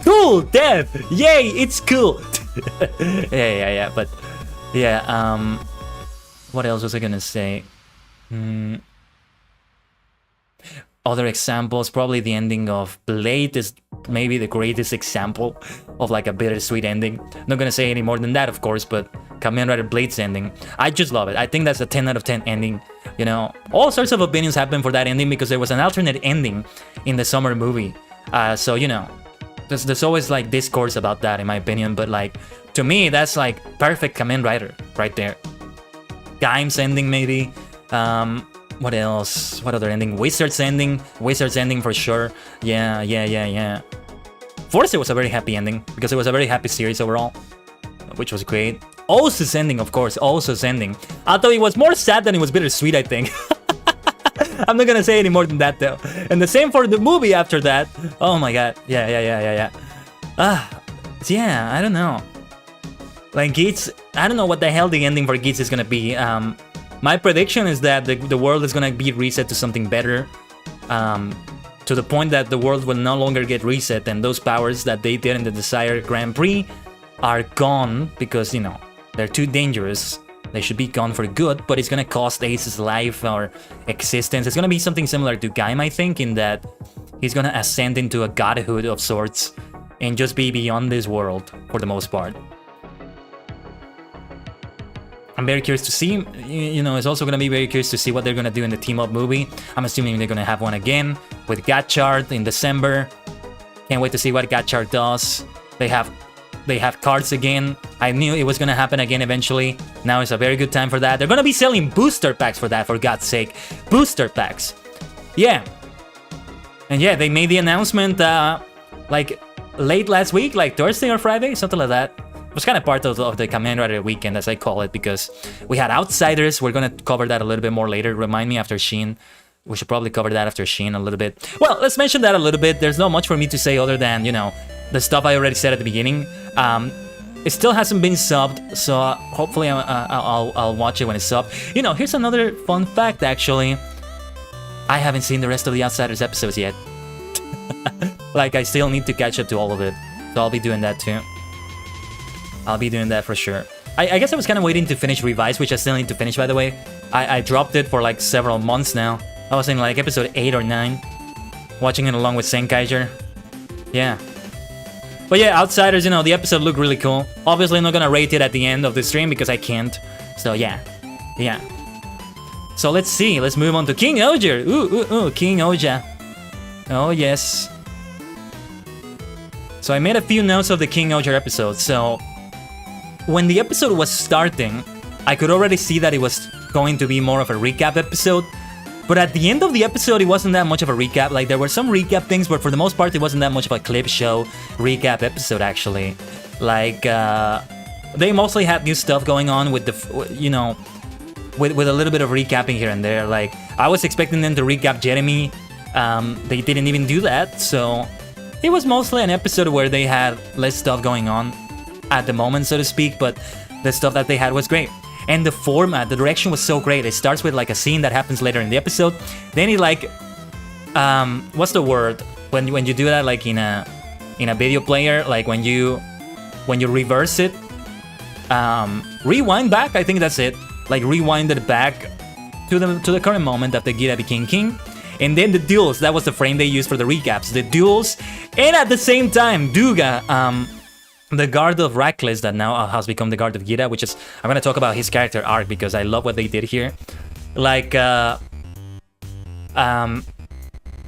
Cool Death! Yay, it's cool! yeah, but... Yeah, what else was I gonna say? Other examples, probably the ending of Blade is maybe the greatest example of like a bittersweet ending. Not gonna say any more than that, of course, but Kamen Rider Blade's ending, I just love it. I think that's a 10 out of 10 ending. You know, all sorts of opinions happen for that ending because there was an alternate ending in the summer movie. So, you know, there's always like discourse about that in my opinion, but like, to me, that's like perfect Kamen Rider right there. Gaim's ending maybe. What else? What other ending? Wizard's ending. Wizard's ending for sure. Yeah. Force was a very happy ending because it was a very happy series overall. which was great. Also sending, of course, also sending. Although it was more sad than it was bittersweet, I think. I'm not gonna say any more than that, though. And the same for the movie after that. Oh my god. Yeah. Yeah, I don't know. Like, Geats, I don't know what the hell the ending for Geats is gonna be. My prediction is that the world is gonna be reset to something better. To the point that the world will no longer get reset, and those powers that they did in the Desire Grand Prix are gone because, you know, they're too dangerous. They should be gone for good, but it's gonna cost Ace's life or existence. It's gonna be something similar to Gaim, I think, in that he's gonna ascend into a godhood of sorts and just be beyond this world for the most part. I'm very curious to see, you know, it's also gonna be very curious to see what they're gonna do in the team-up movie. I'm assuming they're gonna have one again with Gatchard in December. Can't wait to see what Gatchard does. They have cards again. I knew it was gonna happen again eventually. Now is a very good time for that. They're gonna be selling booster packs for that, for God's sake. Booster packs. Yeah. And yeah, they made the announcement like late last week, like Thursday or Friday, something like that. It was kind of part of the Kamen Rider weekend, as I call it, because we had Outsiders. We're gonna cover that a little bit more later. Remind me after SHIN. We should probably cover that after SHIN a little bit. Well, let's mention that a little bit. There's not much for me to say other than, you know, the stuff I already said at the beginning. It still hasn't been subbed, so hopefully I'll watch it when it's subbed. You know, here's another fun fact, actually. I haven't seen the rest of the Outsiders episodes yet. Like, I still need to catch up to all of it. So I'll be doing that too. I'll be doing that for sure. I guess I was kind of waiting to finish Revise, which I still need to finish, by the way. I dropped it for like several months now. I was in like episode 8 or 9. Watching it along with Senkaiger. Yeah. But yeah, Outsiders, you know, the episode looked really cool. Obviously, I'm not gonna rate it at the end of the stream because I can't. So yeah. Yeah. So let's see. Let's move on to King-Ohger. Ooh, King-Ohger. Oh, yes. So I made a few notes of the King-Ohger episode. So when the episode was starting, I could already see that it was going to be more of a recap episode. But at the end of the episode, it wasn't that much of a recap. Like, there were some recap things, but for the most part, it wasn't that much of a clip show recap episode, actually. Like, they mostly had new stuff going on with the, you know, with a little bit of recapping here and there. Like, I was expecting them to recap Jeremy. They didn't even do that, so it was mostly an episode where they had less stuff going on at the moment, so to speak, but the stuff that they had was great. And the format, the direction was so great. It starts with like a scene that happens later in the episode. Then it like, what's the word when you do that, like in a video player, like when you reverse it, rewind back. I think that's it. Like rewind it back to the current moment after Gira became king. And then the duels. That was the frame they used for the recaps. The duels, and at the same time, Duga, the guard of Rakles that now has become the guard of Gira, which is, I'm gonna talk about his character arc because I love what they did here. Like, the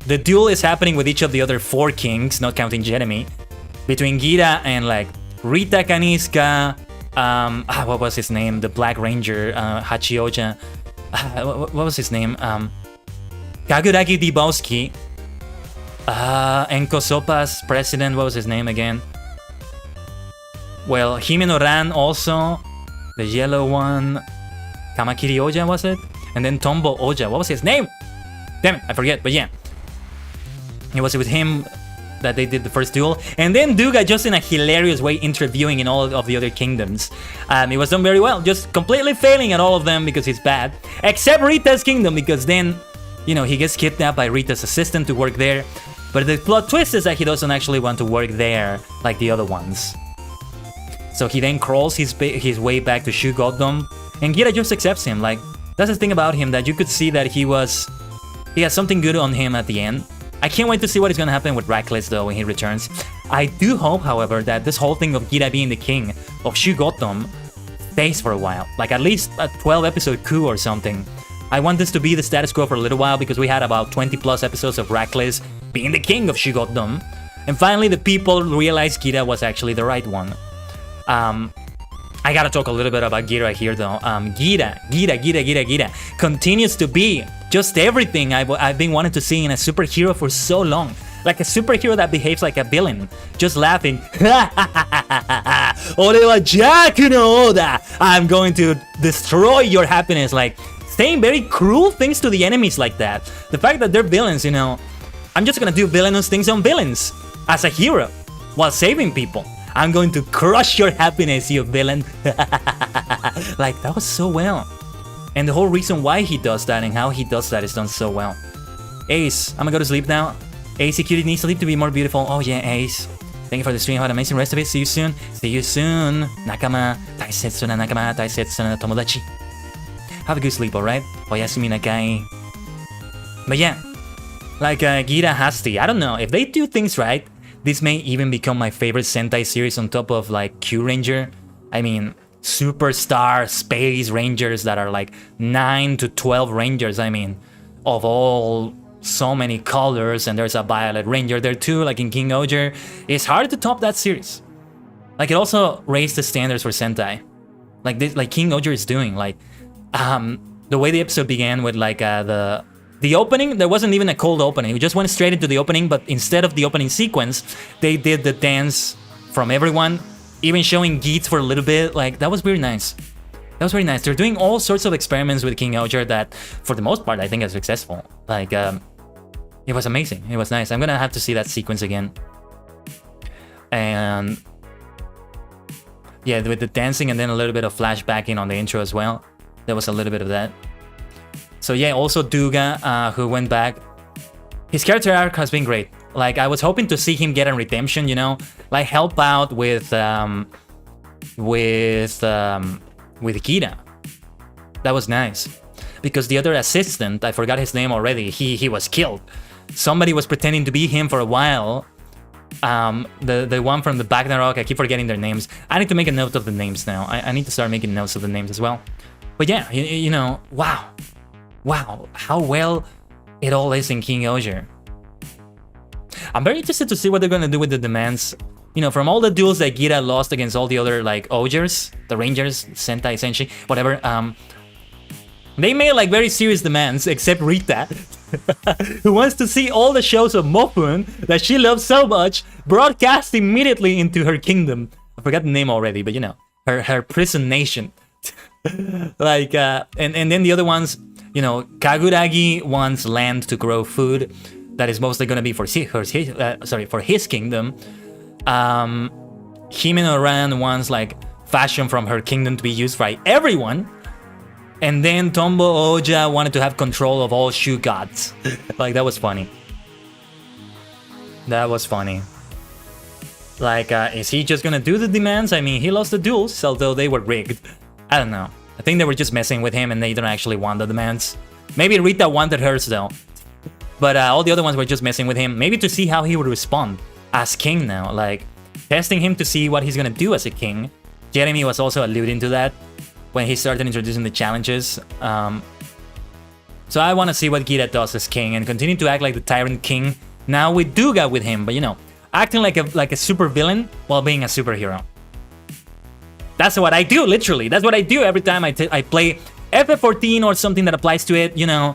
duel is happening with each of the other 4 kings, not counting Jeremy, between Gira and like Rita Kaniska, what was his name? The Black Ranger, Hachioja, what was his name? Kaguragi Dibowski, and Kosopa's president, what was his name again? Well, Himeno Ran also, the yellow one, Kamakiri Oja was it? And then Tombo Oja, what was his name? Damn it, I forget, but yeah. It was with him that they did the first duel. And then Duga just in a hilarious way interviewing in all of the other kingdoms. It was done very well, just completely failing at all of them because he's bad. Except Rita's kingdom, because then, you know, he gets kidnapped by Rita's assistant to work there. But the plot twist is that he doesn't actually want to work there like the other ones. So he then crawls his way back to Shugodom, and Gira just accepts him. Like, that's the thing about him, that you could see that he has something good on him at the end. I can't wait to see what is gonna happen with Rakles though when he returns. I do hope, however, that this whole thing of Gira being the king of Shugodom stays for a while. Like at least a 12 episode coup or something. I want this to be the status quo for a little while because we had about 20 plus episodes of Rakles being the king of Shugodom. And finally the people realized Gira was actually the right one. I gotta talk a little bit about Gira here though. Gira continues to be just everything I've been wanting to see in a superhero for so long. Like a superhero that behaves like a villain, just laughing. 俺はジャックの王だ I'm going to destroy your happiness. Like, saying very cruel things to the enemies like that. The fact that they're villains, you know, I'm just gonna do villainous things on villains as a hero while saving people. I'm going to crush your happiness, you villain. Like, that was so well. And the whole reason why he does that and how he does that is done so well. Ace, I'm gonna go to sleep now. Ace, cutie needs sleep to be more beautiful. Oh yeah, Ace. Thank you for the stream. Have an amazing rest of it. See you soon. See you soon. Nakama, taisetsu na nakama, taisetsu na tomodachi. Have a good sleep, alright? Oyasumi nakai. But yeah, like Geats has to. I don't know. If they do things right, this may even become my favorite Sentai series on top of like Q Ranger. I mean, superstar space rangers that are like 9 to 12 rangers. I mean, of all so many colors, and there's a violet ranger there too, like in King-Ohger. It's hard to top that series. Like, it also raised the standards for Sentai. Like this, like King-Ohger is doing. Like, the way the episode began with like the opening, there wasn't even a cold opening. We just went straight into the opening, but instead of the opening sequence, they did the dance from everyone, even showing Geats for a little bit. Like, that was very nice. That was very nice. They're doing all sorts of experiments with King-Ohger that, for the most part, I think are successful. Like, it was amazing. It was nice. I'm gonna have to see that sequence again. And yeah, with the dancing and then a little bit of flashbacking on the intro as well. There was a little bit of that. So yeah, also Duga, who went back. His character arc has been great. Like, I was hoping to see him get a redemption, you know, like help out with Kira. That was nice, because the other assistant, I forgot his name already, he was killed. Somebody was pretending to be him for a while. The one from the Ragnarok, I keep forgetting their names. I need to make a note of the names now. I need to start making notes of the names as well. But yeah, you know, wow, how well it all is in King-Ohger. I'm very interested to see what they're gonna do with the demands. You know, from all the duels that Geats lost against all the other like Ohgers, the Rangers, Sentai, Senshi, whatever, they made like very serious demands, except Rita, who wants to see all the shows of Mofun that she loves so much broadcast immediately into her kingdom. I forgot the name already, but you know, her prison nation. Like, and then the other ones, you know, Kaguragi wants land to grow food that is mostly gonna be for his kingdom. Himeno Ran wants like fashion from her kingdom to be used by everyone. And then Tombo Oja wanted to have control of all shoe gods. Like, that was funny. That was funny. Like, is he just gonna do the demands? I mean, he lost the duels, although they were rigged. I don't know. I think they were just messing with him and they don't actually want the demands. Maybe Rita wanted hers though. But all the other ones were just messing with him. Maybe to see how he would respond as king now. Like, testing him to see what he's gonna do as a king. Jeremy was also alluding to that when he started introducing the challenges. So I want to see what Geats does as king and continue to act like the tyrant king. Now with Duga with him, but you know, acting like a super villain while being a superhero. That's what I do, literally. That's what I do every time I play FF14 or something that applies to it, you know.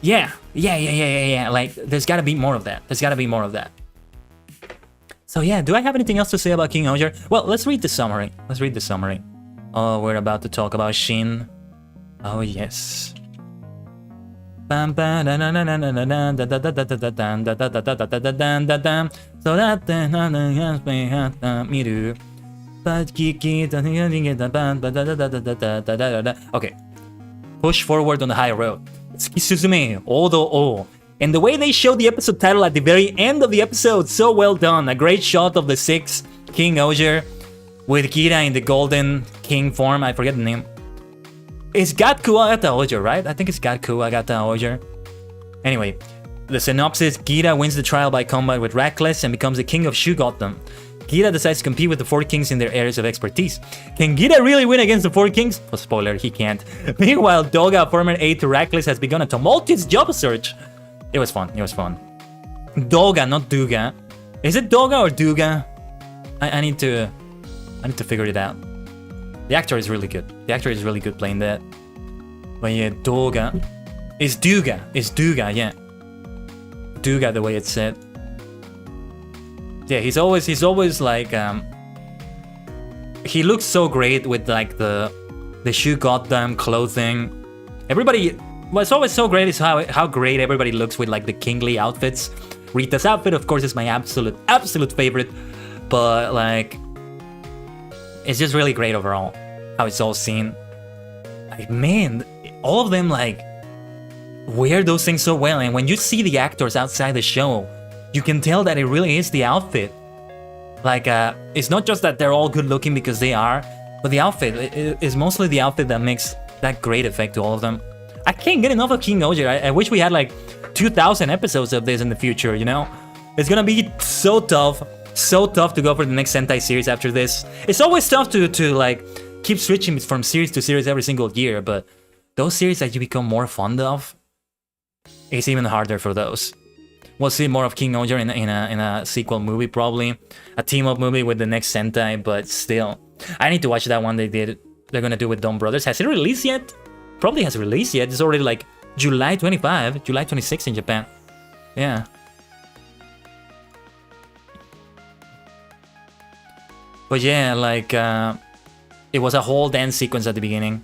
Yeah. Like, there's gotta be more of that. There's gotta be more of that. So yeah, do I have anything else to say about King-Ohger? Well, let's read the summary. Let's read the summary. Oh, we're about to talk about Shin. Oh, yes. So okay. Push forward on the high road. Tsukisuzume, Odo O. And the way they show the episode title at the very end of the episode, so well done. A great shot of the 6th King-Ohger with Geats in the golden king form. I forget the name. It's Gatku Agata Ohger, right? I think it's Gatku Agata Ohger. Anyway, the synopsis: Geats wins the trial by combat with Reckless and becomes the king of Shugotham. Geats decides to compete with the 4 kings in their areas of expertise. Can Geats really win against the 4 kings? Well, spoiler, he can't. Meanwhile, Doga, former aide to Reckless, has begun a tumultuous job search. It was fun. It was fun. Doga, not Duga. Is it Doga or Duga? I need to figure it out. The actor is really good. The actor is really good playing that. But yeah, Doga. It's Duga. It's Duga, yeah. Duga, the way it's said. Yeah, he's always like he looks so great with like the shoe goddamn clothing. Everybody, what's always so great is how great everybody looks with like the kingly outfits. Rita's outfit, of course, is my absolute favorite, but like, it's just really great overall how it's all seen. Like, man, all of them like wear those things so well, and when you see the actors outside the show, you can tell that it really is the outfit. Like, it's not just that they're all good looking because they are, but the outfit is mostly the outfit that makes that great effect to all of them. I can't get enough of King-Ohger. I wish we had like 2,000 episodes of this in the future, you know? It's gonna be so tough to go for the next Sentai series after this. It's always tough to like keep switching from series to series every single year, but those series that you become more fond of, it's even harder for those. We'll see more of King-Ohger in a sequel movie, probably a team-up movie with the next Sentai, but still, I need to watch that one they're gonna do with Dawn Brothers. Has it released yet? Probably has released yet. It's already like July 25, July 26 in Japan. Yeah. But yeah, like, it was a whole dance sequence at the beginning.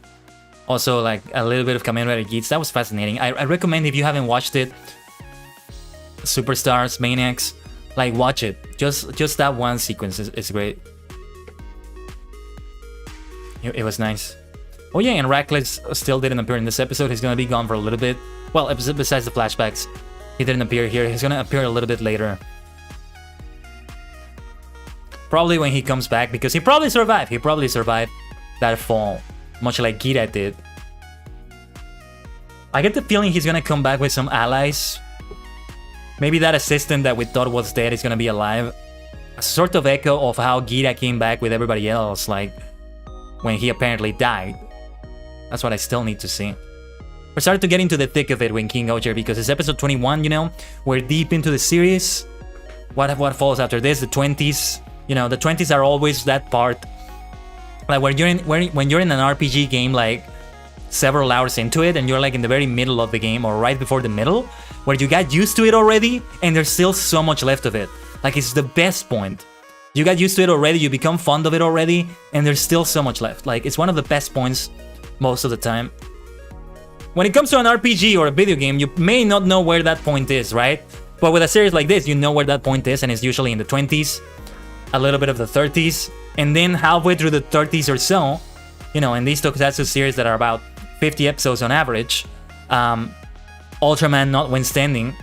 Also, like, a little bit of Kamen Rider Geats. That was fascinating. I recommend, if you haven't watched it, Superstars, Maniacs, like, watch it. Just that one sequence is great. It was nice. Oh yeah, and Reckless still didn't appear in this episode. He's gonna be gone for a little bit. Well, besides the flashbacks, he didn't appear here. He's gonna appear a little bit later. Probably when he comes back, because he probably survived. He probably survived that fall, much like Geats did. I get the feeling he's gonna come back with some allies. Maybe that assistant that we thought was dead is gonna be alive. A sort of echo of how Geats came back with everybody else, like when he apparently died. That's what I still need to see. We're starting to get into the thick of it with King-Ohger, because it's episode 21, you know? We're deep into the series. What follows after this? The 20s. You know, the 20s are always that part. Like when you're in an RPG game, like several hours into it, and you're like in the very middle of the game, or right before the middle, where you got used to it already, and there's still so much left of it. Like, it's the best point. You got used to it already, you become fond of it already, and there's still so much left. Like, it's one of the best points most of the time. When it comes to an RPG or a video game, you may not know where that point is, right? But with a series like this, you know where that point is, and it's usually in the 20s, a little bit of the 30s, and then halfway through the 30s or so, you know, in these tokusatsu series that are about 50 episodes on average, Ultraman notwithstanding,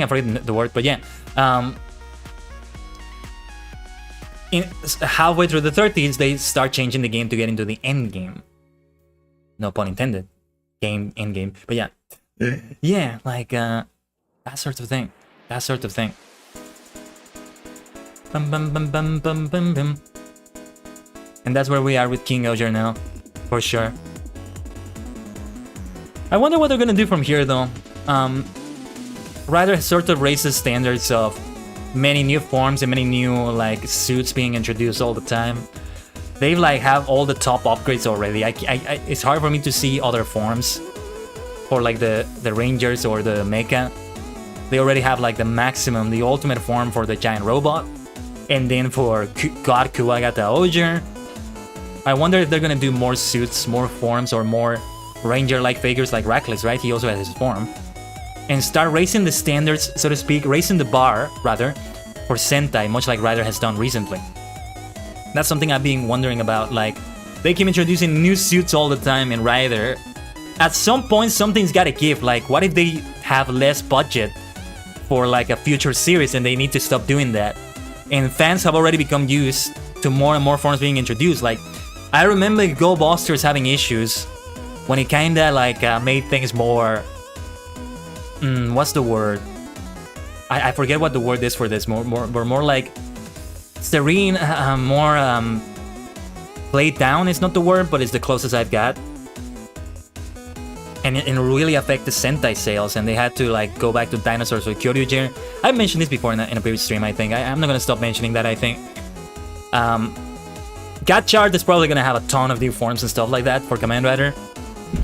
I forget the word, but yeah, halfway through the 30s, they start changing the game to get into the end game. No pun intended. End game. But yeah. Yeah, like, that sort of thing. Bum, bum, bum, bum, bum, bum, bum. And that's where we are with King-Ohger now, for sure. I wonder what they're gonna do from here, though. Rider sort of raises standards of many new forms and many new like suits being introduced all the time. They like have all the top upgrades already. It's hard for me to see other forms for like the Rangers or the Mecha. They already have like the maximum, the ultimate form for the giant robot, and then for God Kuwagata Ohger. I wonder if they're gonna do more suits, more forms, or more Ranger-like figures like Reckless, right? He also has his form. And start raising the standards, so to speak, raising the bar, rather, for Sentai, much like Rider has done recently. That's something I've been wondering about, like, they keep introducing new suits all the time in Rider. At some point, something's gotta give, like, what if they have less budget for, like, a future series and they need to stop doing that? And fans have already become used to more and more forms being introduced. Like, I remember Go Busters having issues when it kinda, like, made things more... what's the word? I forget what the word is for this. More like serene, more played down is not the word, but it's the closest I've got. And it really affected the Sentai sales, and they had to like go back to dinosaurs with Kyoryuger. I've mentioned this before in a previous stream, I think. I'm not gonna stop mentioning that, I think. Gatchard is probably gonna have a ton of new forms and stuff like that for Kamen Rider,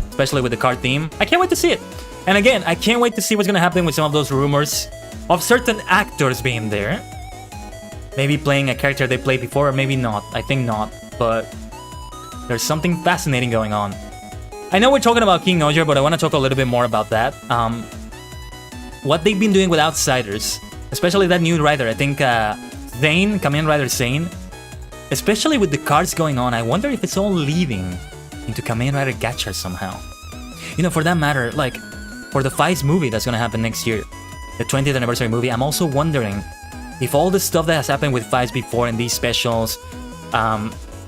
especially with the card theme. I can't wait to see it. And again, I can't wait to see what's gonna happen with some of those rumors of certain actors being there. maybe playing a character they played before, or maybe not. I think not, but there's something fascinating going on. I know we're talking about King-Ohger, but I want to talk a little bit more about that. What they've been doing with Outsiders, especially that new writer, I think Zane, Kamen Rider Zane, especially with the cards going on, I wonder if it's all leading into Kamen Rider Gacha somehow. You know, for that matter, like, for the Fice movie that's gonna happen next year, the 20th anniversary movie, I'm also wondering if all the stuff that has happened with Fice before in these specials,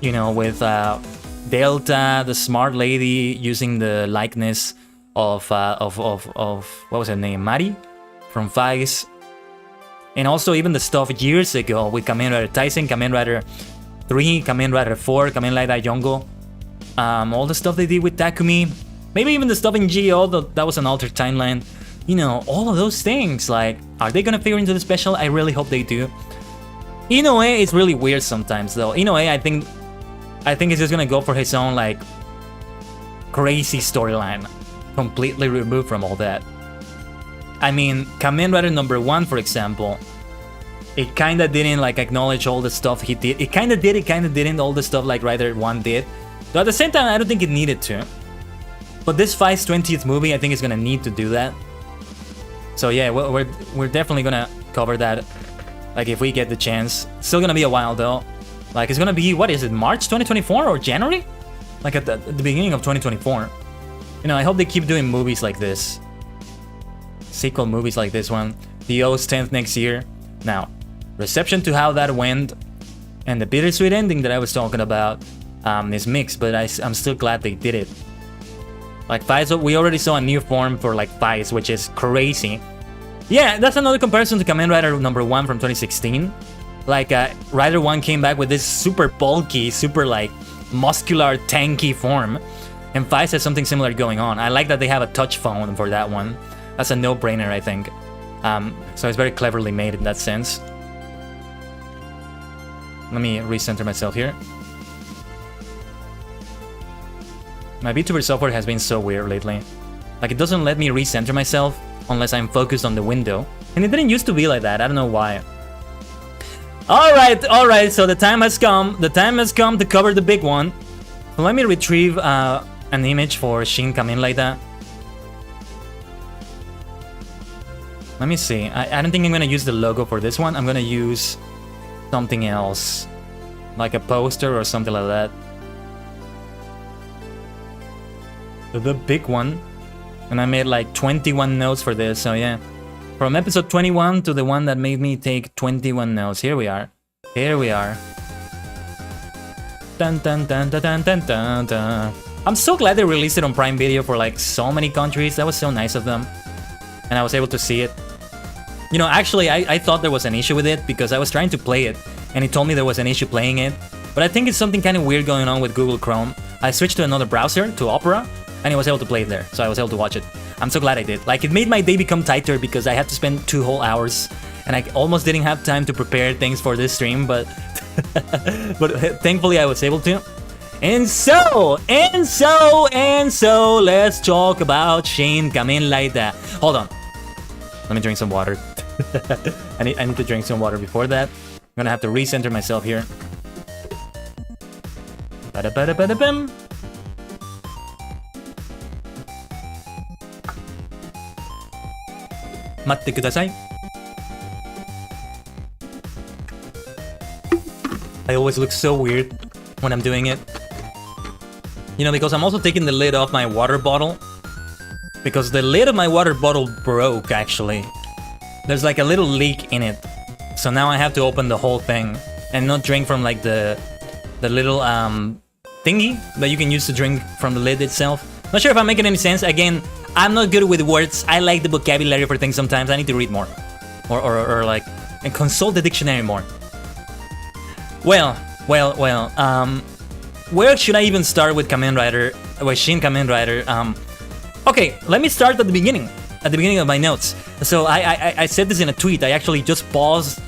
you know, with Delta, the smart lady using the likeness of what was her name, Mari from Fice, and also even the stuff years ago with Kamen Rider Taisen, Kamen Rider 3, Kamen Rider 4, Kamen Rider Yongo, all the stuff they did with Takumi, maybe even the stuff in GO, that was an altered timeline. You know, all of those things, like, are they gonna figure into the special? I really hope they do. Inoue is really weird sometimes, though. Inoue, I think he's just gonna go for his own, like, crazy storyline, completely removed from all that. I mean, Kamen Rider #1, for example, it kinda didn't, like, acknowledge all the stuff he did. It kinda did, it kinda didn't, all the stuff like Rider 1 did. But at the same time, I don't think it needed to. But this Fice 20th movie, I think is gonna need to do that. So yeah, we're definitely gonna cover that, like, if we get the chance. Still gonna be a while though. Like, it's gonna be, what is it, March 2024 or January? Like at the beginning of 2024. You know, I hope they keep doing movies like this. Sequel movies like this one. The O's 10th next year. Now, reception to how that went and the bittersweet ending that I was talking about is mixed, but I'm still glad they did it. Like Fice, we already saw a new form for like Fice, which is crazy. Yeah, that's another comparison to Kamen Rider #1 from 2016. Like Rider 1 came back with this super bulky, super like muscular, tanky form, and Fice has something similar going on. I like that they have a touch phone for that one. That's a no-brainer, I think. So it's very cleverly made in that sense. Let me recenter myself here. My VTuber software has been so weird lately. Like, it doesn't let me recenter myself unless I'm focused on the window. And it didn't used to be like that, I don't know why. Alright, so the time has come. The time has come to cover the big one. So let me retrieve an image for SHIN KAMEN like that. Let me see. I don't think I'm gonna use the logo for this one. I'm gonna use something else. Like a poster or something like that. The big one, and I made like 21 notes for this, so yeah, from episode 21 to the one that made me take 21 notes. Here we are. Dun dun dun dun dun dun dun dun. I'm so glad they released it on Prime Video for like so many countries. That was so nice of them, and I was able to see it. You know, actually I thought there was an issue with it because I was trying to play it and it told me there was an issue playing it, but I think it's something kind of weird going on with Google Chrome. I switched to another browser, to Opera, and I was able to play it there, so I was able to watch it. I'm so glad I did. Like, it made my day become tighter because I had to spend 2 whole hours, and I almost didn't have time to prepare things for this stream, but but thankfully I was able to. And so, let's talk about SHIN KAMEN like that. Hold on. Let me drink some water. I need to drink some water before that. I'm gonna have to recenter myself here. Ba-da-ba-da-ba-da-bim. Matte kudasai. I always look so weird when I'm doing it. You know, because I'm also taking the lid off my water bottle. Because the lid of my water bottle broke, actually. There's like a little leak in it. So now I have to open the whole thing and not drink from like the little thingy that you can use to drink from the lid itself. Not sure if I'm making any sense. Again, I'm not good with words. I like the vocabulary for things sometimes. I need to read more. Or like, and consult the dictionary more. Well. Where should I even start with Kamen Rider, with SHIN KAMEN Rider? Okay, let me start at the beginning of my notes. So I said this in a tweet. I actually just paused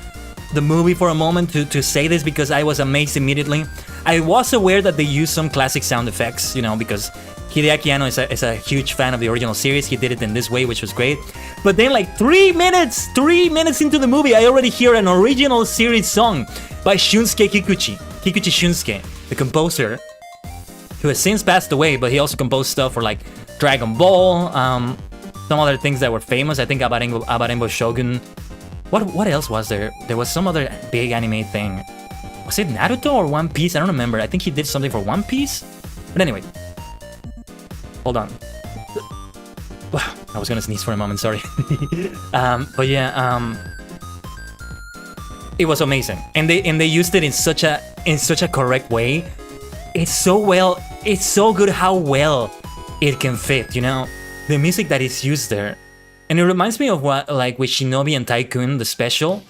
the movie for a moment to say this because I was amazed immediately. I was aware that they used some classic sound effects, you know, because Hideaki Anno is a huge fan of the original series. He did it in this way, which was great. But then like 3 minutes into the movie, I already hear an original series song by Shunsuke Kikuchi Shunsuke, the composer, who has since passed away, but he also composed stuff for like Dragon Ball, some other things that were famous. I think Abarengo Shogun. What else was there? There was some other big anime thing. Was it Naruto or One Piece? I don't remember. I think he did something for One Piece. But anyway. Hold on. I was gonna sneeze for a moment, sorry. But yeah, it was amazing. And they used it in such a correct way. It's so good how well it can fit, you know? The music that is used there. And it reminds me of what, like with Shinobi and Tycoon, the special,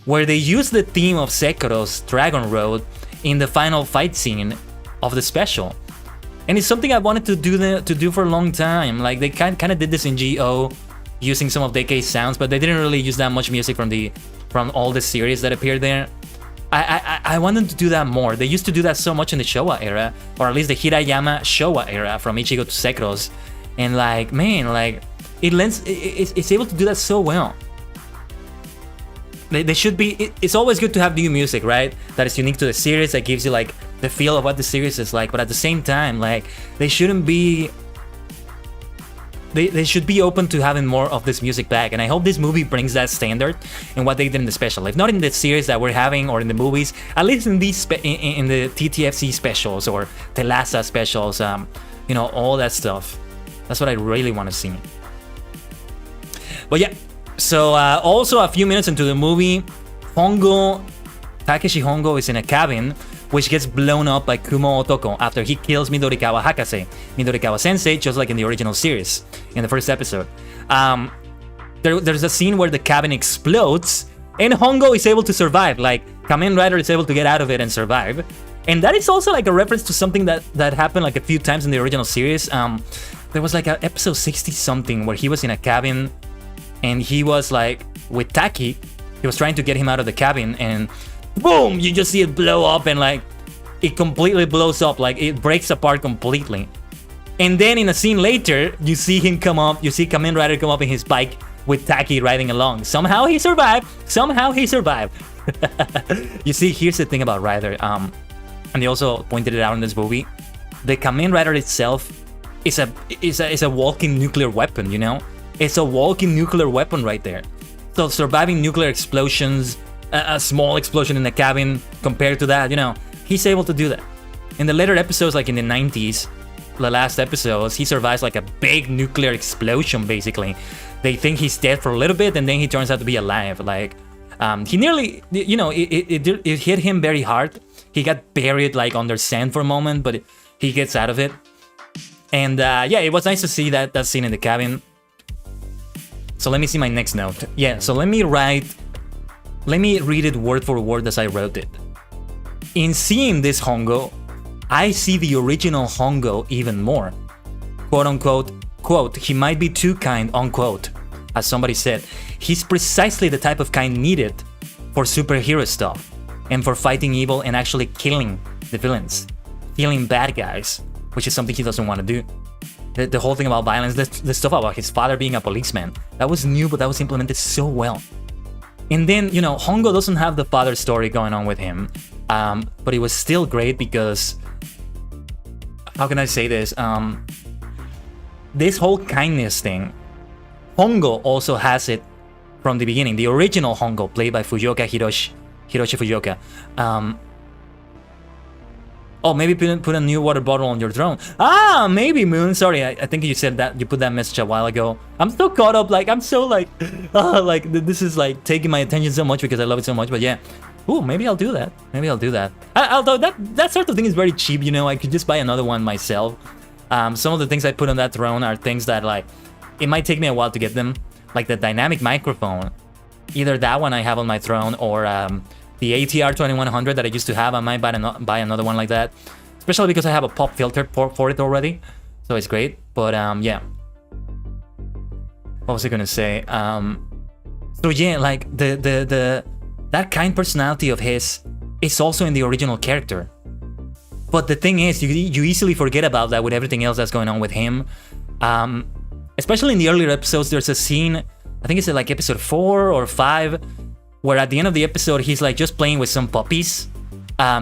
where they use the theme of Sekiro's Dragon Road in the final fight scene of the special. And it's something I wanted to do for a long time. Like they kind of did this in GO, using some of DK's sounds, but they didn't really use that much music from all the series that appeared there. I wanted to do that more. They used to do that so much in the Showa era, or at least the Hirayama Showa era, from Ichigo to Sekiro's. And like, man, like it's able to do that so well. They should be. It's always good to have new music, right? That is unique to the series, that gives you like the feel of what the series is like. But at the same time, like they shouldn't be. They should be open to having more of this music back, and I hope this movie brings that standard in what they did in the special. If not in the series that we're having or in the movies, at least in these in the TTFC specials or Telasa specials, you know, all that stuff. That's what I really want to see. But yeah, so also a few minutes into the movie, Takeshi Hongo is in a cabin which gets blown up by Kumo Otoko after he kills Midorikawa Hakase, Midorikawa Sensei, just like in the original series, in the first episode. There's a scene where the cabin explodes, and Hongo is able to survive. Like, Kamen Rider is able to get out of it and survive. And that is also like a reference to something that happened like a few times in the original series. There was like an episode 60-something where he was in a cabin, and he was like, with Taki, he was trying to get him out of the cabin, and boom, you just see it blow up, and like it completely blows up, like it breaks apart completely. And then in a scene later, you see him come up, you see Kamen Rider come up in his bike with Taki riding along. Somehow he survived. You see, here's the thing about Rider, and they also pointed it out in this movie. The Kamen Rider itself is a walking nuclear weapon, you know? It's a walking nuclear weapon right there. So surviving nuclear explosions, a small explosion in the cabin, compared to that, you know, he's able to do that. In the later episodes, like in the 90s, the last episodes, he survives like a big nuclear explosion, basically. They think he's dead for a little bit, and then he turns out to be alive. Like, he nearly, you know, it hit him very hard. He got buried like under sand for a moment, but he gets out of it. And yeah, it was nice to see that scene in the cabin. So let me see my next note. Yeah, so let me read it word for word as I wrote it. In seeing this Hongo, I see the original Hongo even more. Quote unquote, quote, he might be too kind, unquote. As somebody said, he's precisely the type of kind needed for superhero stuff and for fighting evil and actually killing the villains, killing bad guys, which is something he doesn't want to do. The whole thing about violence, the stuff about his father being a policeman, that was new, but that was implemented so well. And then, you know, Hongo doesn't have the father story going on with him, but it was still great because, how can I say this? This whole kindness thing, Hongo also has it from the beginning. The original Hongo, played by Hiroshi Fujioka. Oh, maybe put a new water bottle on your throne. Ah, maybe, Moon. Sorry, I think you said that. You put that message a while ago. I'm so caught up. Like, I'm so like this is like taking my attention so much because I love it so much. But yeah, ooh, maybe I'll do that. Although that sort of thing is very cheap, you know. I could just buy another one myself. Some of the things I put on that throne are things that like it might take me a while to get them. Like the dynamic microphone, either that one I have on my throne or the ATR 2100 that I used to have. I might buy another one like that, especially because I have a pop filter for it already, so it's great. But yeah, what was I gonna say? So yeah, like that kind personality of his is also in the original character. But the thing is, you easily forget about that with everything else that's going on with him. Especially in the earlier episodes, there's a scene, I think it's like episode 4 or 5, where at the end of the episode, he's like just playing with some puppies.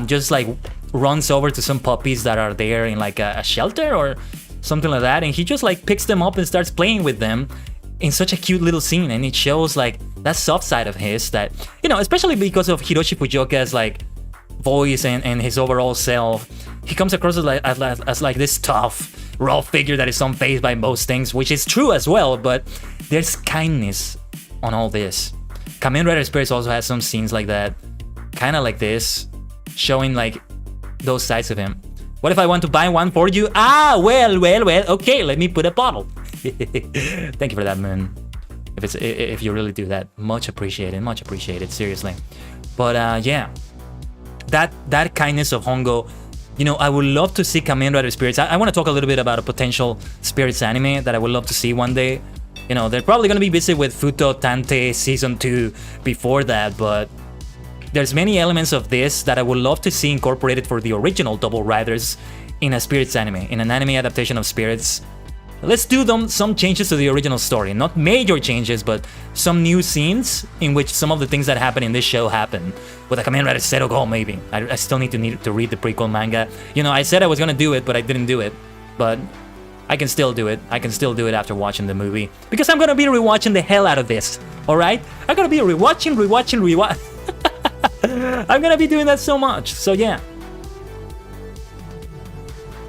Just like runs over to some puppies that are there in like a shelter or something like that, and he just like picks them up and starts playing with them in such a cute little scene. And it shows like that soft side of his that, you know, especially because of Hiroshi Fujioka's like voice and his overall self, he comes across as like this tough, raw figure that is unfazed by most things, which is true as well, but there's kindness on all this. Kamen Rider Spirits also has some scenes like that, kind of like this, showing like those sides of him. What if I want to buy one for you? Ah, well, okay, let me put a bottle. Thank you for that, Moon. If you really do that, much appreciated, seriously. But yeah, that kindness of Hongo, you know, I would love to see Kamen Rider Spirits. I want to talk a little bit about a potential Spirits anime that I would love to see one day. You know, they're probably going to be busy with Futo Tante Season 2 before that, but there's many elements of this that I would love to see incorporated for the original Double Riders in a Spirits anime, in an anime adaptation of Spirits. Let's do some changes to the original story. Not major changes, but some new scenes in which some of the things that happen in this show happen. With a Kamen Rider Zero Go, maybe. I still need to read the prequel manga. You know, I said I was gonna do it, but I didn't do it. But I can still do it. I can still do it after watching the movie. Because I'm gonna be rewatching the hell out of this. Alright? I'm gonna be rewatching. I'm gonna be doing that so much. So yeah.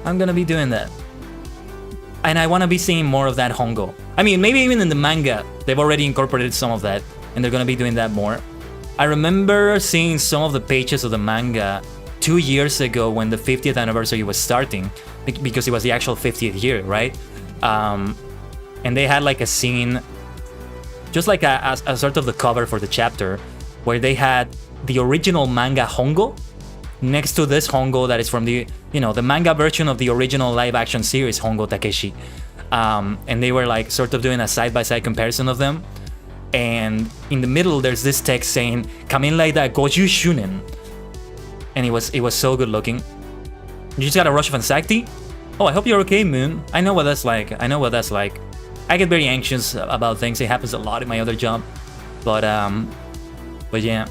I'm gonna be doing that. And I wanna be seeing more of that Hongo. I mean, maybe even in the manga, they've already incorporated some of that. And they're gonna be doing that more. I remember seeing some of the pages of the manga 2 years ago when the 50th anniversary was starting. Because it was the actual 50th year, right? And they had like a scene, just like a sort of the cover for the chapter, where they had the original manga Hongo next to this Hongo that is from the, you know, the manga version of the original live action series Hongo Takeshi. And they were like sort of doing a side-by-side comparison of them. And in the middle, there's this text saying Kamen Rider 50 Shunen. And it was so good looking. You just got a rush of anxiety? Oh, I hope you're okay, Moon. I know what that's like. I get very anxious about things. It happens a lot in my other job. But yeah.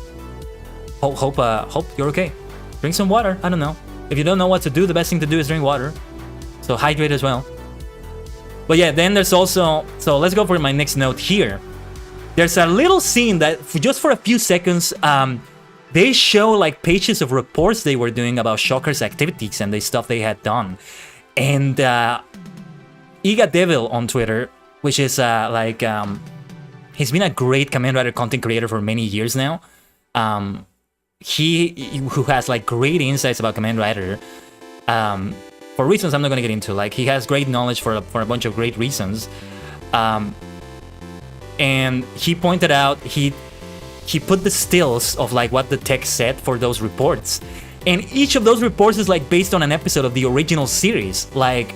Hope you're okay. Drink some water. I don't know. If you don't know what to do, the best thing to do is drink water. So hydrate as well. But yeah, then there's also... So let's go for my next note here. There's a little scene that, just for a few seconds, they show like pages of reports they were doing about Shocker's activities and the stuff they had done. And Iga Devil on Twitter, which is he's been a great Kamen Rider content creator for many years now. Who has like great insights about Kamen Rider, for reasons I'm not gonna get into. Like, he has great knowledge for a bunch of great reasons. And he pointed out, he put the stills of like what the text said for those reports, and each of those reports is like based on an episode of the original series. Like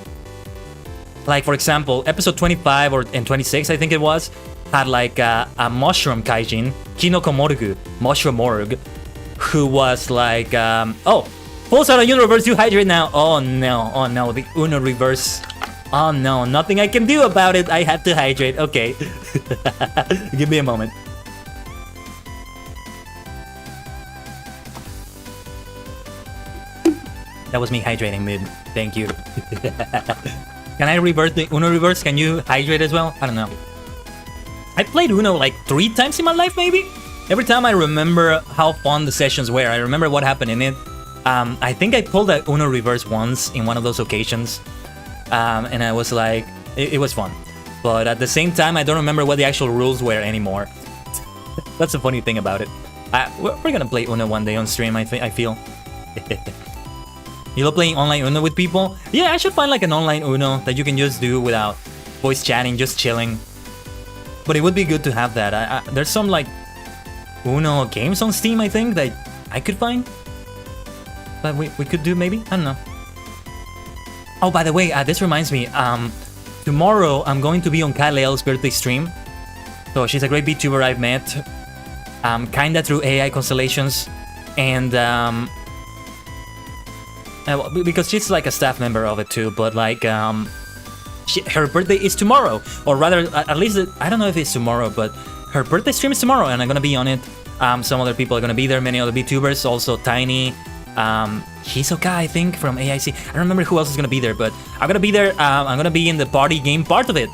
for example, episode 25 and 26, I think it was, had like a mushroom kaijin, Kinoko Morgu, mushroom morgue, who was like, oh, pulls out a Uno reverse, you hydrate now. Oh no, the Uno reverse. Oh no, nothing I can do about it. I had to hydrate. Okay. Give me a moment. That was me hydrating mid. Thank you. Can I reverse the Uno reverse? Can you hydrate as well? I don't know. I played Uno like 3 times in my life, maybe? Every time I remember how fun the sessions were. I remember what happened in it. I think I pulled a Uno reverse once in one of those occasions. And I was like, it was fun. But at the same time, I don't remember what the actual rules were anymore. That's the funny thing about it. We're gonna play Uno one day on stream, I feel. You love playing online Uno with people? Yeah, I should find like an online Uno that you can just do without voice chatting, just chilling. But it would be good to have that. There's some like Uno games on Steam, I think, that I could find. But we could do maybe? I don't know. Oh, by the way, this reminds me. Tomorrow I'm going to be on Kaleel's birthday stream. So she's a great VTuber I've met. Kinda through AI Constellations. And because she's like a staff member of it too, but like her birthday is tomorrow, or rather, at least I don't know if it's tomorrow, but her birthday stream is tomorrow, and I'm gonna be on it. Some other people are gonna be there, many other VTubers, also Tiny, Hisoka, I think, from AIC. I don't remember who else is gonna be there, but I'm gonna be there. I'm gonna be in the party game part of it.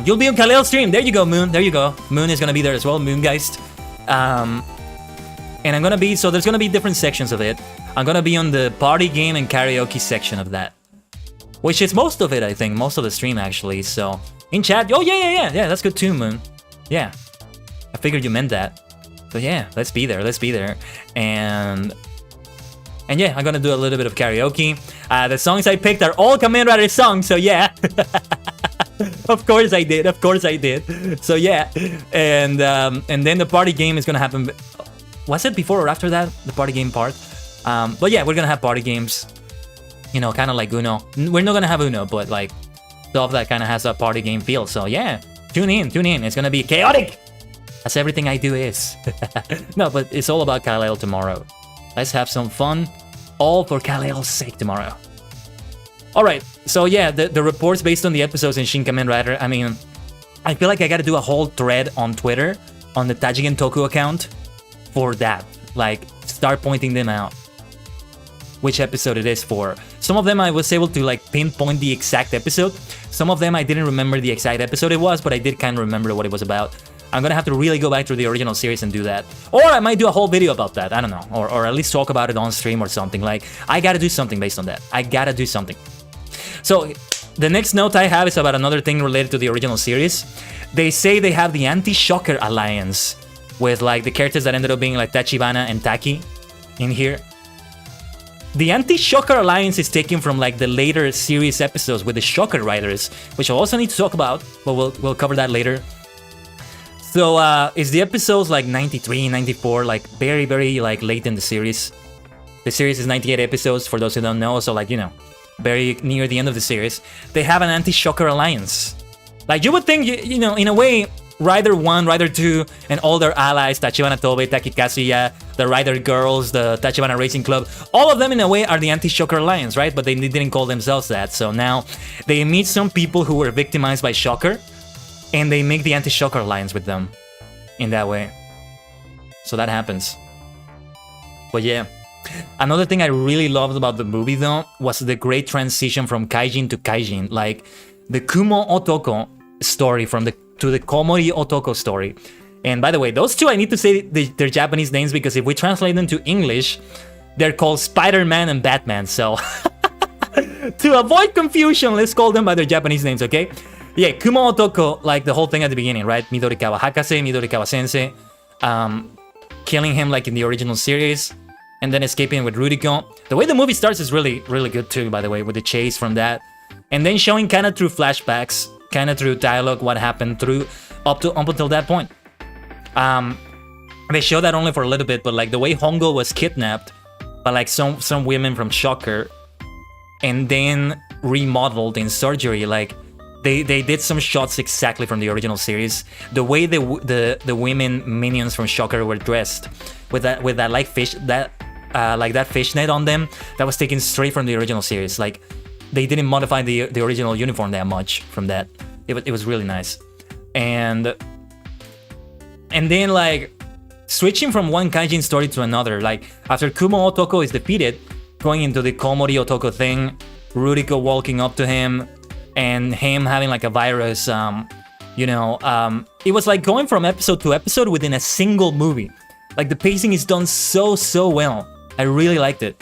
You'll be on Khalil's stream. There you go, Moon. There you go. Moon is gonna be there as well, Moongeist. And I'm gonna be, so there's gonna be different sections of it. I'm gonna be on the party game and karaoke section of that, which is most of it, I think, most of the stream actually. So in chat, oh yeah, that's good too, Moon. Yeah, I figured you meant that. So yeah, let's be there, and yeah, I'm gonna do a little bit of karaoke. The songs I picked are all Kamen Rider songs, so yeah. Of course I did. So yeah, and then the party game is gonna happen. Was it before or after that, the party game part? But yeah, we're gonna have party games. You know, kind of like Uno. We're not gonna have Uno, but like stuff that kind of has a party game feel. So yeah, tune in. It's gonna be chaotic, as everything I do is. No, but it's all about Kal-El tomorrow. Let's have some fun, all for Kal-El's sake tomorrow. All right, so yeah, the reports based on the episodes in Shin Kamen Rider. I mean, I feel like I gotta do a whole thread on Twitter, on the Tajigen Toku account, for that. Like, start pointing them out, which episode it is for. Some of them I was able to like pinpoint the exact episode. Some of them I didn't remember the exact episode it was, but I did kind of remember what it was about. I'm gonna have to really go back to the original series and do that. Or I might do a whole video about that, I don't know. Or at least talk about it on stream or something. Like, I gotta do something based on that. I gotta do something. So, the next note I have is about another thing related to the original series. They say they have the Anti-Shocker Alliance, with like the characters that ended up being like Tachibana and Taki in here. The Anti-Shocker Alliance is taken from like the later series episodes with the Shocker Riders, which I also need to talk about, but we'll cover that later. So is the episodes like 93, 94, like very, very like late in the series. The series is 98 episodes for those who don't know, so like, you know, very near the end of the series. They have an Anti-Shocker Alliance. Like, you would think, you know, in a way, Rider 1, Rider 2, and all their allies, Tachibana Tobe, Taki Kazuya, the Rider Girls, the Tachibana Racing Club, all of them in a way are the Anti-Shocker Alliance, right? But they didn't call themselves that, so now they meet some people who were victimized by Shocker, and they make the Anti-Shocker Alliance with them in that way. So that happens. But yeah. Another thing I really loved about the movie though was the great transition from Kaijin to Kaijin. Like the Kumo Otoko story to the Komori Otoko story. And by the way, those two I need to say their Japanese names, because if we translate them to English, they're called Spider-Man and Batman. So to avoid confusion, let's call them by their Japanese names, okay? Yeah, Kumo Otoko, like the whole thing at the beginning, right? Midorikawa Hakase, Midorikawa Sensei, killing him like in the original series, and then escaping with Ruriko. The way the movie starts is really, really good too, by the way, with the chase from that. And then showing kind of through flashbacks, kind of through dialogue, what happened up until that point. They show that only for a little bit, but like the way Hongo was kidnapped by like some women from Shocker, and then remodeled in surgery, like they did some shots exactly from the original series. The way the women minions from Shocker were dressed with that like that fishnet on them, that was taken straight from the original series. Like they didn't modify the original uniform that much from that. It was really nice. And then like switching from one Kaijin story to another, like after Kumo Otoko is defeated, going into the Komori Otoko thing, Ruriko walking up to him and him having like a virus, it was like going from episode to episode within a single movie. Like the pacing is done so well. I really liked it.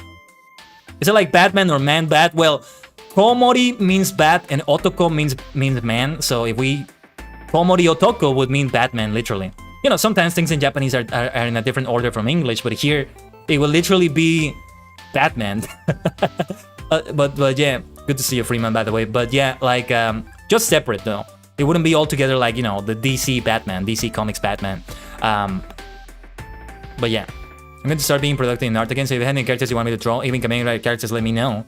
Is it like Batman or Man-Bat? Well, Komori means bat and Otoko means man. So if Komori Otoko would mean Batman, literally. You know, sometimes things in Japanese are in a different order from English, but here it will literally be Batman. but yeah, good to see you, Freeman, by the way. But yeah, like just separate though. It wouldn't be all together like, you know, the DC Batman, DC Comics Batman. But yeah, I'm going to start being productive in art again. So if you have any characters you want me to draw, even Kamen Rider characters, let me know.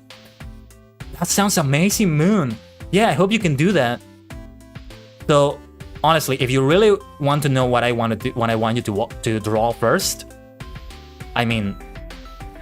That sounds amazing, Moon. Yeah, I hope you can do that. So honestly, if you really want to know what I want to do, what I want you to draw first, I mean,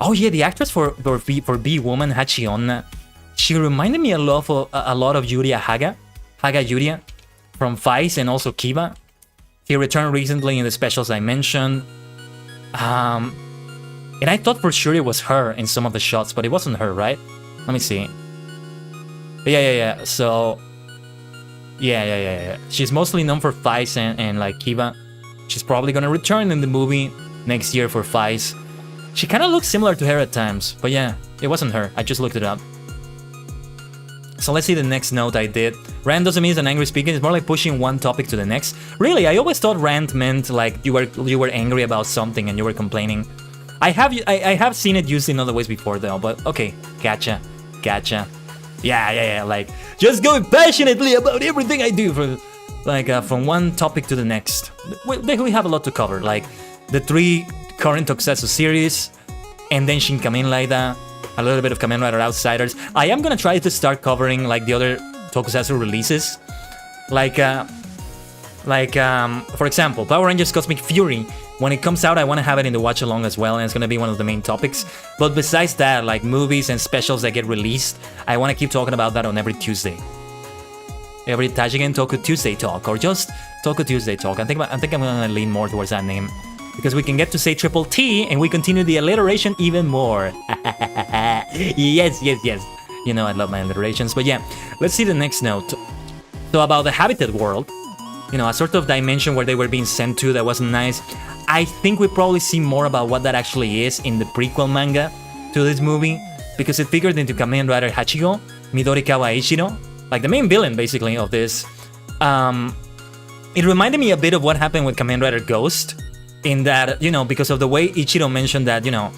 Oh yeah, the actress for B Woman, Hachionna, she reminded me a lot of Yuria Haga Yuria from Vice and also Kiba. He returned recently in the specials I mentioned. And I thought for sure it was her in some of the shots, but it wasn't her, right? Let me see. Yeah. So, yeah. She's mostly known for Vice and like Kiba. She's probably gonna return in the movie next year for Vice. She kind of looks similar to her at times, but yeah, it wasn't her. I just looked it up. So let's see the next note I did. Rant doesn't mean an angry speaker. It's more like pushing one topic to the next. Really, I always thought rant meant like you were angry about something and you were complaining. I have seen it used in other ways before though, but okay, gotcha. Yeah, like just going passionately about everything I do from one topic to the next. We have a lot to cover, like the 3 current Tokusatsu series, and then Shin Kamen Rider, a little bit of Kamen Rider Outsiders. I am gonna try to start covering like the other Tokusatsu releases, for example, Power Rangers Cosmic Fury. When it comes out, I want to have it in the watch along as well, and it's gonna be one of the main topics. But besides that, like movies and specials that get released, I want to keep talking about that on every Tuesday. Every Tajigen Toku Tuesday talk, or just Toku Tuesday talk. I think I'm gonna lean more towards that name, because we can get to say triple T and we continue the alliteration even more. Yes. You know I love my alliterations, but yeah, let's see the next note. So about the Habitat world, you know, a sort of dimension where they were being sent to that wasn't nice. I think we probably see more about what that actually is in the prequel manga to this movie, because it figured into Kamen Rider Hachigo, Midorikawa Ichiro, like the main villain basically of this. It reminded me a bit of what happened with Kamen Rider Ghost, in that, you know, because of the way Ichiro mentioned that, you know,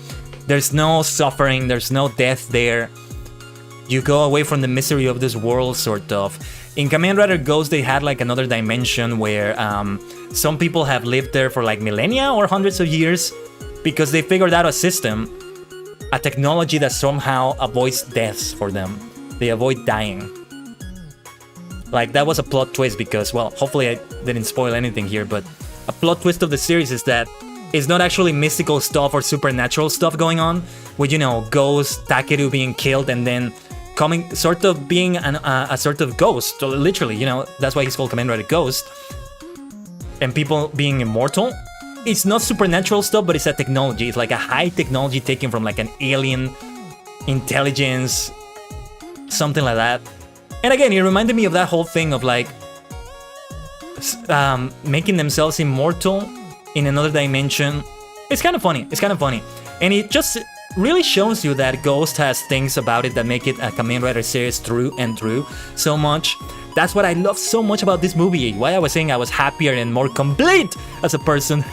there's no suffering, there's no death there. You go away from the misery of this world, sort of. In Kamen Rider Ghost, they had like another dimension where some people have lived there for like millennia or hundreds of years, because they figured out a system, a technology that somehow avoids deaths for them. They avoid dying. Like, that was a plot twist because, well, hopefully I didn't spoil anything here, but a plot twist of the series is that it's not actually mystical stuff or supernatural stuff going on, with, you know, Ghost, Takeru being killed and then coming, sort of being a sort of ghost, literally, you know, that's why he's called Kamen Rider Ghost, and people being immortal. It's not supernatural stuff, but it's a technology. It's like a high technology taken from like an alien intelligence, something like that. And again, it reminded me of that whole thing of like making themselves immortal in another dimension. It's kind of funny. And it just really shows you that Ghost has things about it that make it a Kamen Rider series through and through so much. That's what I love so much about this movie. Why I was saying I was happier and more complete as a person.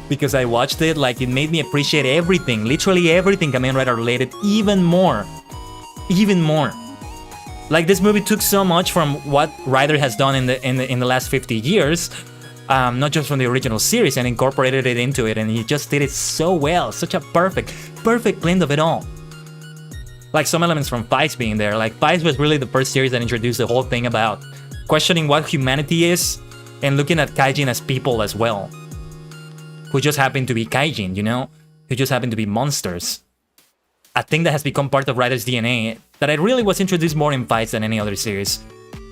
Because I watched it, like, it made me appreciate everything, literally everything Kamen Rider related even more. Like, this movie took so much from what Rider has done in the last 50 years, not just from the original series, and incorporated it into it, and he just did it so well. Such a perfect blend of it all. Like some elements from Vice being there. Like, Vice was really the first series that introduced the whole thing about questioning what humanity is and looking at Kaijin as people as well, who just happen to be Kaijin, you know? Who just happen to be monsters. A thing that has become part of Rider's DNA that I really was introduced more in Vice than any other series.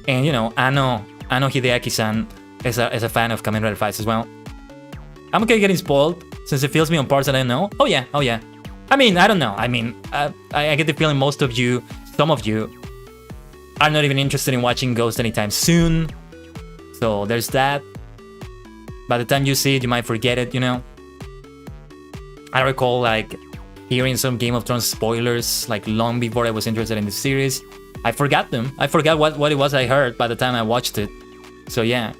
And, you know, Ano Hideaki-san is a fan of Kamen Rider Vice as well. I'm okay getting spoiled, since it feels me on parts that I know. Oh yeah. I mean, I don't know. I mean, I get the feeling most of you, some of you, are not even interested in watching Ghost anytime soon. So there's that. By the time you see it, you might forget it, you know? I recall, like, hearing some Game of Thrones spoilers, like, long before I was interested in the series. I forgot them. I forgot what it was I heard by the time I watched it. So yeah.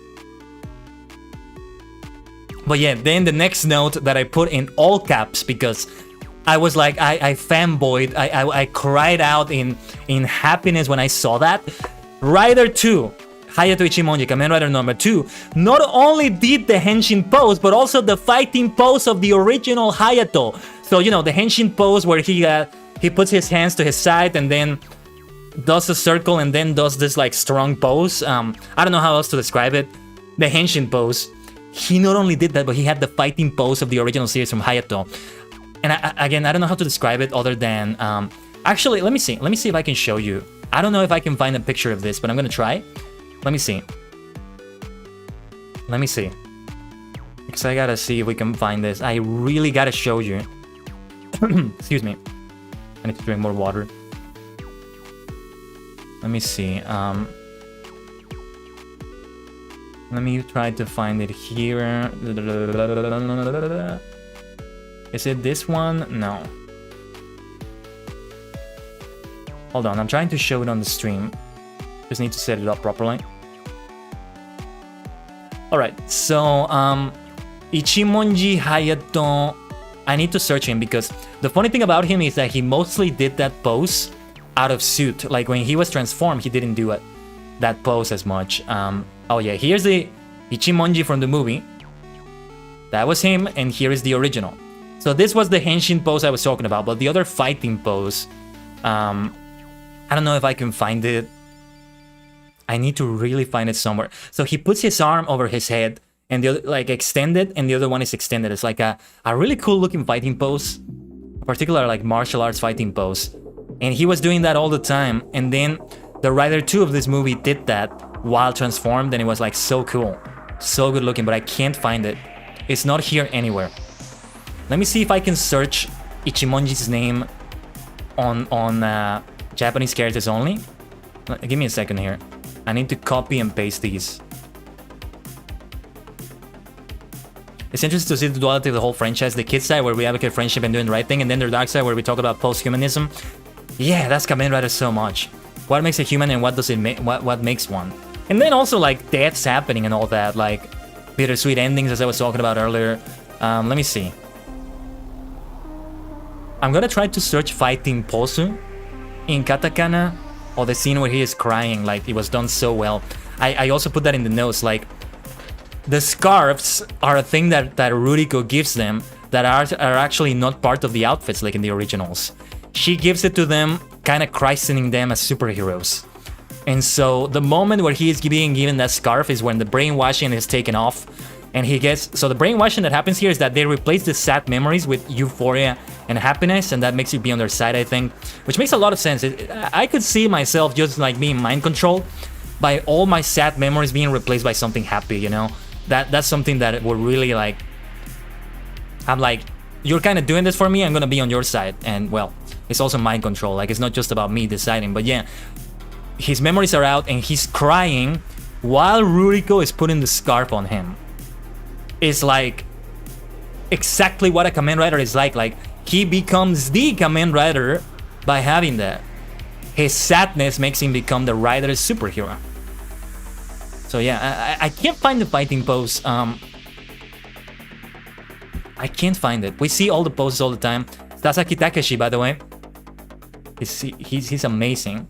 But yeah, then the next note that I put in all caps, because I was like, I fanboyed, I cried out in happiness when I saw that. Rider 2, Hayato Ichimonji, Kamen Rider number 2, not only did the Henshin pose, but also the fighting pose of the original Hayato. So, you know, the Henshin pose where he puts his hands to his side and then does a circle and then does this, like, strong pose. I don't know how else to describe it. The Henshin pose. He not only did that, but he had the fighting pose of the original series from Hayato. And again, I don't know how to describe it other than actually, let me see if I can show you. I don't know if I can find a picture of this, but I'm gonna try. Let me see because I gotta see if we can find this. I really gotta show you. Excuse me, I need to drink more water. Let me see. Let me try to find it here. Is it this one? No. Hold on, I'm trying to show it on the stream. Just need to set it up properly. Alright, so Ichimonji Hayato, I need to search him because the funny thing about him is that he mostly did that pose out of suit. Like when he was transformed, he didn't do that pose as much. Oh yeah, here's the Ichimonji from the movie. That was him, and here is the original. So this was the henshin pose I was talking about, but the other fighting pose, I don't know if I can find it. I need to really find it somewhere. So he puts his arm over his head, and the other, like, extended, and the other one is extended. It's like a really cool looking fighting pose, a particular like martial arts fighting pose. And he was doing that all the time. And then the writer 2 of this movie did that while transformed, and it was like so cool, so good looking, but I can't find it. It's not here anywhere. Let me see if I can search Ichimonji's name on Japanese characters only. Give me a second here. I need to copy and paste these. It's interesting to see the duality of the whole franchise. The kid side where we advocate friendship and doing the right thing, and then the dark side where we talk about post-humanism. Yeah, that's Kamen Rider so much. What makes a human and what does it make? What makes one? And then also like deaths happening and all that, like bittersweet endings as I was talking about earlier. Let me see. I'm gonna try to search fighting Posu in katakana, or the scene where he is crying, like it was done so well. I also put that in the notes, like the scarves are a thing that Ruriko gives them that are actually not part of the outfits like in the originals. She gives it to them, kind of christening them as superheroes. And so the moment where he is being given that scarf is when the brainwashing is taken off, and he gets... So the brainwashing that happens here is that they replace the sad memories with euphoria and happiness, and that makes you be on their side, I think. Which makes a lot of sense. I could see myself just like being mind controlled by all my sad memories being replaced by something happy, you know? That's something that would really like... I'm like, you're kind of doing this for me, I'm gonna be on your side. And well, it's also mind control, like it's not just about me deciding, but yeah. His memories are out and he's crying while Ruriko is putting the scarf on him. It's like exactly what a Kamen Rider is like he becomes the Kamen Rider by having that. His sadness makes him become the Rider's superhero. So yeah, I can't find the fighting pose. I can't find it. We see all the poses all the time. Sasaki Takeshi, by the way. He's amazing.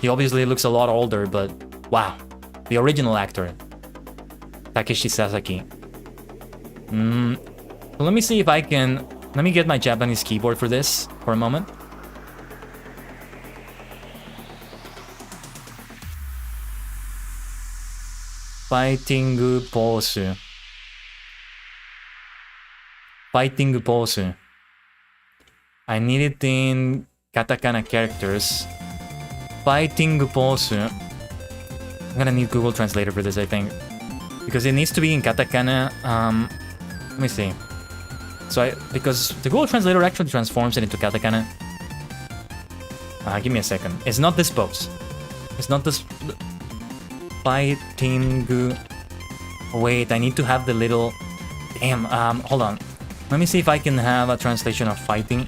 He obviously looks a lot older, but wow. The original actor. Takeshi Sasaki. So let me see if I can... Let me get my Japanese keyboard for this for a moment. Fighting pose. Fighting pose. I need it in katakana characters. Fighting pose. I'm gonna need Google Translator for this, I think, because it needs to be in katakana. Let me see. So because the Google Translator actually transforms it into katakana. Give me a second. It's not this pose. It's not this. Fighting. Wait, I need to have the little. Damn. Hold on. Let me see if I can have a translation of fighting.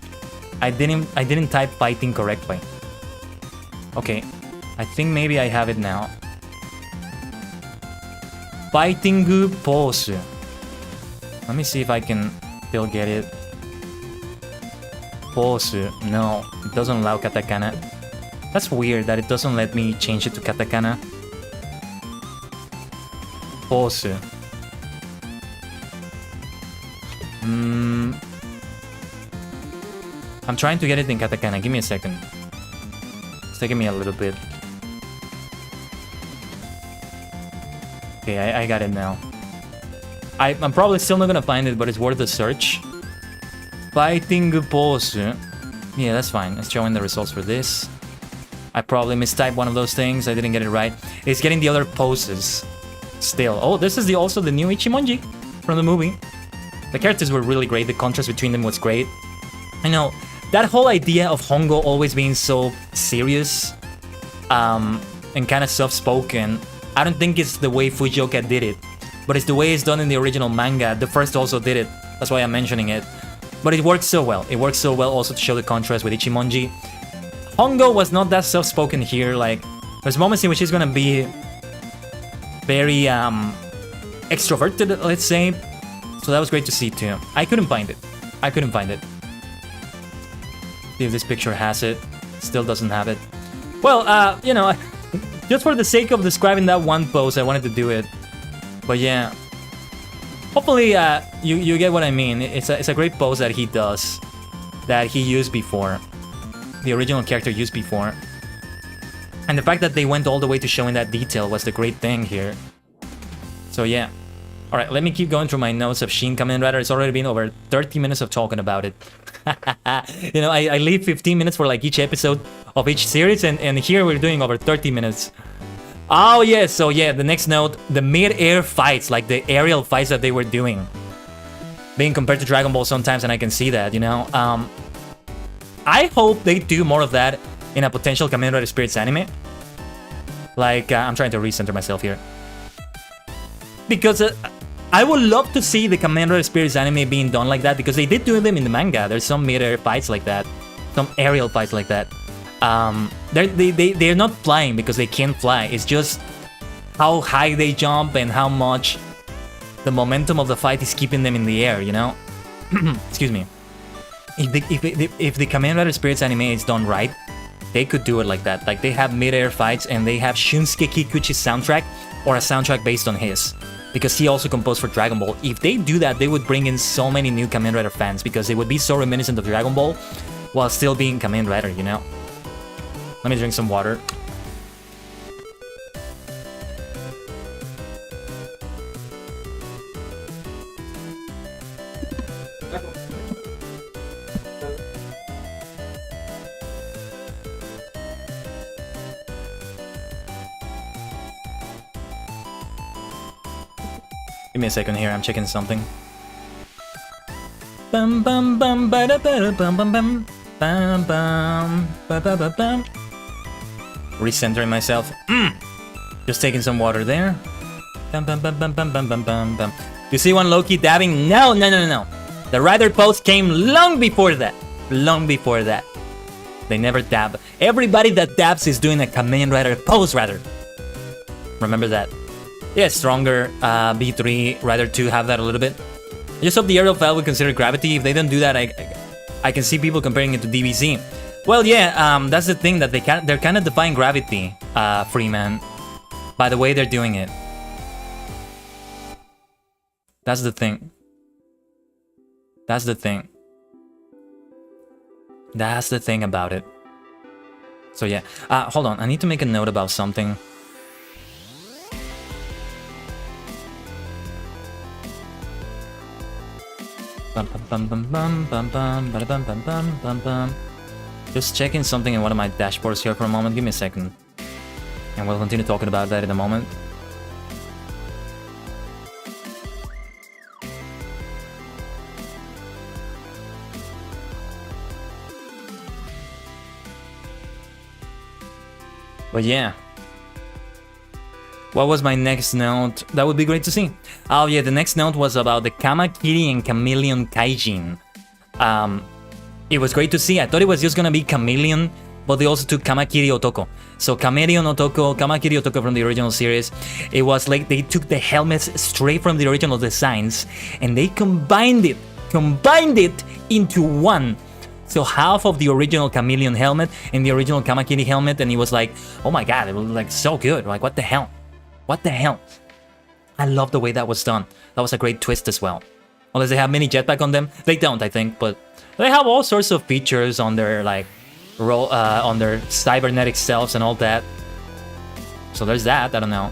I didn't type fighting correctly. Okay, I think maybe I have it now. Fighting pose. Let me see if I can still get it. Pose. No, it doesn't allow katakana. That's weird that it doesn't let me change it to katakana. Pose. I'm trying to get it in katakana. Give me a second. It's taking me a little bit. Okay, I got it now. I'm probably still not gonna find it, but it's worth a search. Fighting pose. Yeah, that's fine. It's showing the results for this. I probably mistyped one of those things. I didn't get it right. It's getting the other poses still. Oh, this is also the new Ichimonji from the movie. The characters were really great. The contrast between them was great. I know, that whole idea of Hongo always being so serious and kind of soft-spoken, I don't think it's the way Fujioka did it, but it's the way it's done in the original manga. The first also did it. That's why I'm mentioning it. But it works so well. It works so well also to show the contrast with Ichimonji. Hongo was not that soft-spoken here. Like, there's moments in which he's gonna be very extroverted, let's say. So that was great to see too. I couldn't find it. See if this picture has it. Still doesn't have it. Well, you know, just for the sake of describing that one pose, I wanted to do it. But yeah, hopefully you get what I mean. It's a great pose that he does, that he used before, the original character used before, and the fact that they went all the way to showing that detail was the great thing here. So yeah. All right, let me keep going through my notes of Shin Kamen Rider. It's already been over 30 minutes of talking about it. You know, I leave 15 minutes for like each episode of each series, and here we're doing over 30 minutes. Oh yeah, so yeah, the next note, the mid-air fights, like the aerial fights that they were doing, being compared to Dragon Ball sometimes, and I can see that, you know. I hope they do more of that in a potential Kamen Rider Spirits anime. Like, I'm trying to recenter myself here. Because I would love to see the Kamen Rider Spirits anime being done like that, because they did do them in the manga. There's some mid-air fights like that, some aerial fights like that. They're not flying because they can't fly. It's just how high they jump and how much the momentum of the fight is keeping them in the air, you know? Excuse me. If the Kamen Rider Spirits anime is done right, they could do it like that. Like, they have mid-air fights and they have Shunsuke Kikuchi's soundtrack, or a soundtrack based on his, because he also composed for Dragon Ball. If they do that, they would bring in so many new Kamen Rider fans, because they would be so reminiscent of Dragon Ball while still being Kamen Rider, you know? Let me drink some water. Give me a second here, I'm checking something. Bum bum bum ba da ba bum bum bum bum bum ba ba ba bum. Recentering myself. Just taking some water there. Bum bum bum bum bum bum bum bum bum. You see one Loki dabbing? No. The Rider pose came long before that. Long before that. They never dab. Everybody that dabs is doing a Kamen Rider pose, rather. Remember that. Yeah, stronger B3, Rider 2 have that a little bit. I just hope the aerial file would consider gravity. If they don't do that, I can see people comparing it to DBZ. Well, yeah, that's the thing, that they're kind of defying gravity, Freeman, by the way they're doing it. That's the thing. That's the thing. That's the thing about it. So yeah, hold on, I need to make a note about something. Just checking something in one of my dashboards here for a moment. Give me a second, and we'll continue talking about that in a moment. But yeah, what was my next note? That would be great to see. Oh yeah, the next note was about the Kamakiri and Chameleon Kaijin. It was great to see. I thought it was just gonna be Chameleon, but they also took Kamakiri Otoko. So Chameleon Otoko, Kamakiri Otoko from the original series. It was like they took the helmets straight from the original designs and they combined it into one. So half of the original Chameleon helmet and the original Kamakiri helmet, and it was like, oh my god, it was like so good. Like, what the hell? What the hell? I love the way that was done. That was a great twist as well. Unless they have mini jetpack on them. They don't, I think, but they have all sorts of features on their, like, on their cybernetic selves and all that. So there's that, I don't know.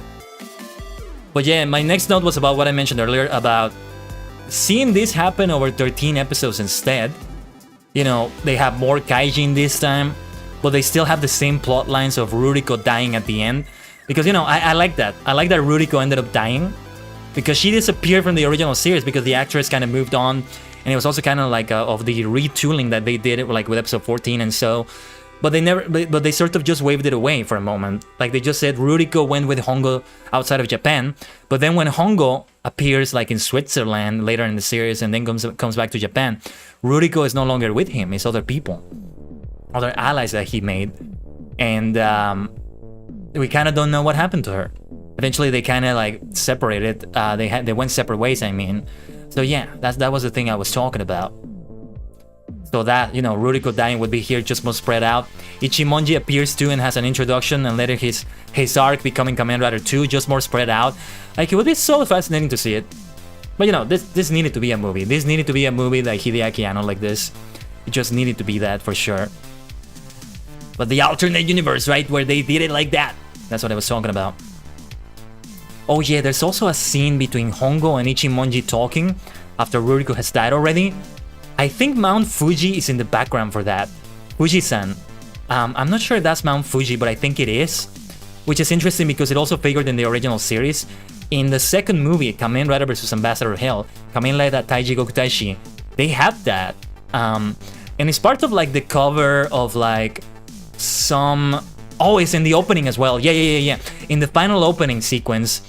But yeah, my next note was about what I mentioned earlier, about seeing this happen over 13 episodes instead. you know, they have more kaijin this time, but they still have the same plot lines of Ruriko dying at the end. Because, you know, I like that. I like that Ruriko ended up dying, because she disappeared from the original series because the actress kind of moved on, and it was also kind of like of the retooling that they did, like with episode 14 and so. But they sort of just waved it away for a moment. Like they just said Ruriko went with Hongo outside of Japan, but then when Hongo appears like in Switzerland later in the series and then comes back to Japan, Ruriko is no longer with him. It's other people, other allies that he made, and we kind of don't know what happened to her. Eventually, they kind of like separated. They went separate ways. I mean, so yeah, that was the thing I was talking about. So that, you know, Ruriko dying would be here just more spread out. Ichimonji appears too and has an introduction, and later his arc becoming Kamen Rider 2, just more spread out. Like, it would be so fascinating to see it. But you know, this needed to be a movie. This needed to be a movie like Hideaki Anno like this. It just needed to be that for sure. But the alternate universe, right, where they did it like that. That's what I was talking about. Oh yeah, there's also a scene between Hongo and Ichimonji talking after Ruriko has died already. I think Mount Fuji is in the background for that. Fuji-san. I'm not sure if that's Mount Fuji, but I think it is. Which is interesting because it also figured in the original series. In the second movie, Kamen Rider vs. Ambassador Hell, Kamen Rider Taiji Goku Taishi, they have that. And it's part of like the cover of like some... Oh, it's in the opening as well. Yeah. In the final opening sequence,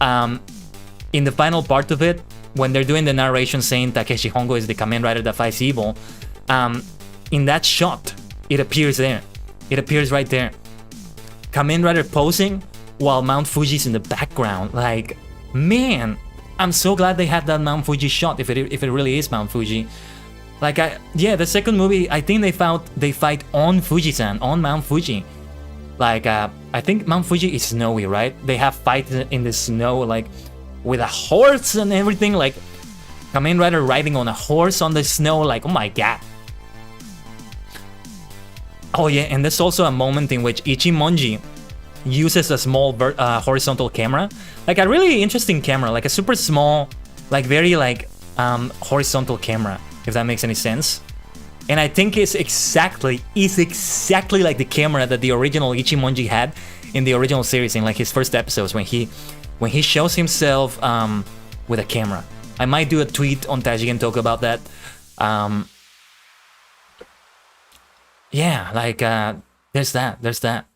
in the final part of it, when they're doing the narration saying Takeshi Hongo is the Kamen Rider that fights evil, in that shot, it appears there. It appears right there. Kamen Rider posing while Mount Fuji's in the background. Like, man, I'm so glad they had that Mount Fuji shot, if it really is Mount Fuji. Like, yeah, the second movie, I think they fight on Fuji-san, on Mount Fuji. Like, I think Mount Fuji is snowy, right? They have fights in the snow, like, with a horse and everything, like Kamen Rider riding on a horse on the snow, like, oh my god. Oh yeah, and there's also a moment in which Ichimonji uses a small horizontal camera, like a really interesting camera, like a super small, like very like horizontal camera, if that makes any sense. And I think it's exactly like the camera that the original Ichimonji had in the original series, in like his first episodes, when he shows himself with a camera. I might do a tweet on Tajigen Toku about that. Yeah, like, there's that.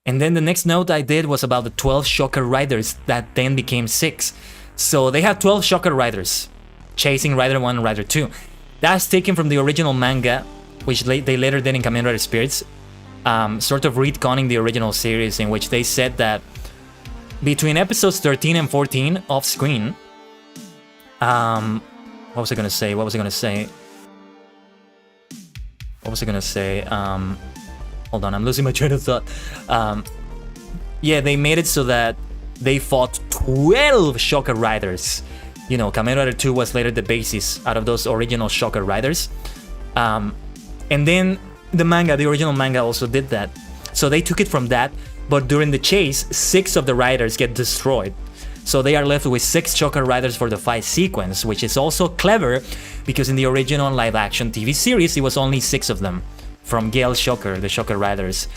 And then the next note I did was about the 12 Shocker Riders that then became 6. So they had 12 Shocker Riders, chasing Rider 1 and Rider 2. That's taken from the original manga, which they later did in Kamen Rider Spirits, sort of retconning the original series, in which they said that between episodes 13 and 14 off screen, what was I gonna say? Hold on, I'm losing my train of thought. Yeah, they made it so that they fought 12 Shocker Riders. You know, Kamen Rider 2 was later the basis out of those original Shocker Riders. And then the original manga also did that. So they took it from that. But during the chase, 6 of the riders get destroyed. So they are left with 6 Shocker Riders for the fight sequence, which is also clever because in the original live-action TV series, it was only 6 of them from Gale Shocker, the Shocker Riders.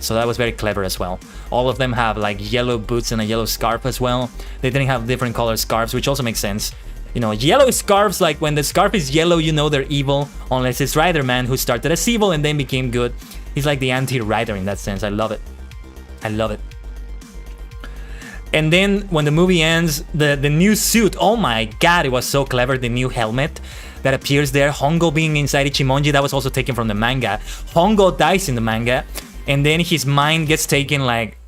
So that was very clever as well. All of them have like yellow boots and a yellow scarf as well. They didn't have different colored scarves, which also makes sense. You know, yellow scarves, like when the scarf is yellow, you know they're evil, unless it's Rider Man, who started as evil and then became good. He's like the anti-Rider in that sense. I love it. And then when the movie ends, the new suit, oh my god, it was so clever, the new helmet that appears there, Hongo being inside Ichimonji, that was also taken from the manga. Hongo dies in the manga, and then his mind gets taken, like,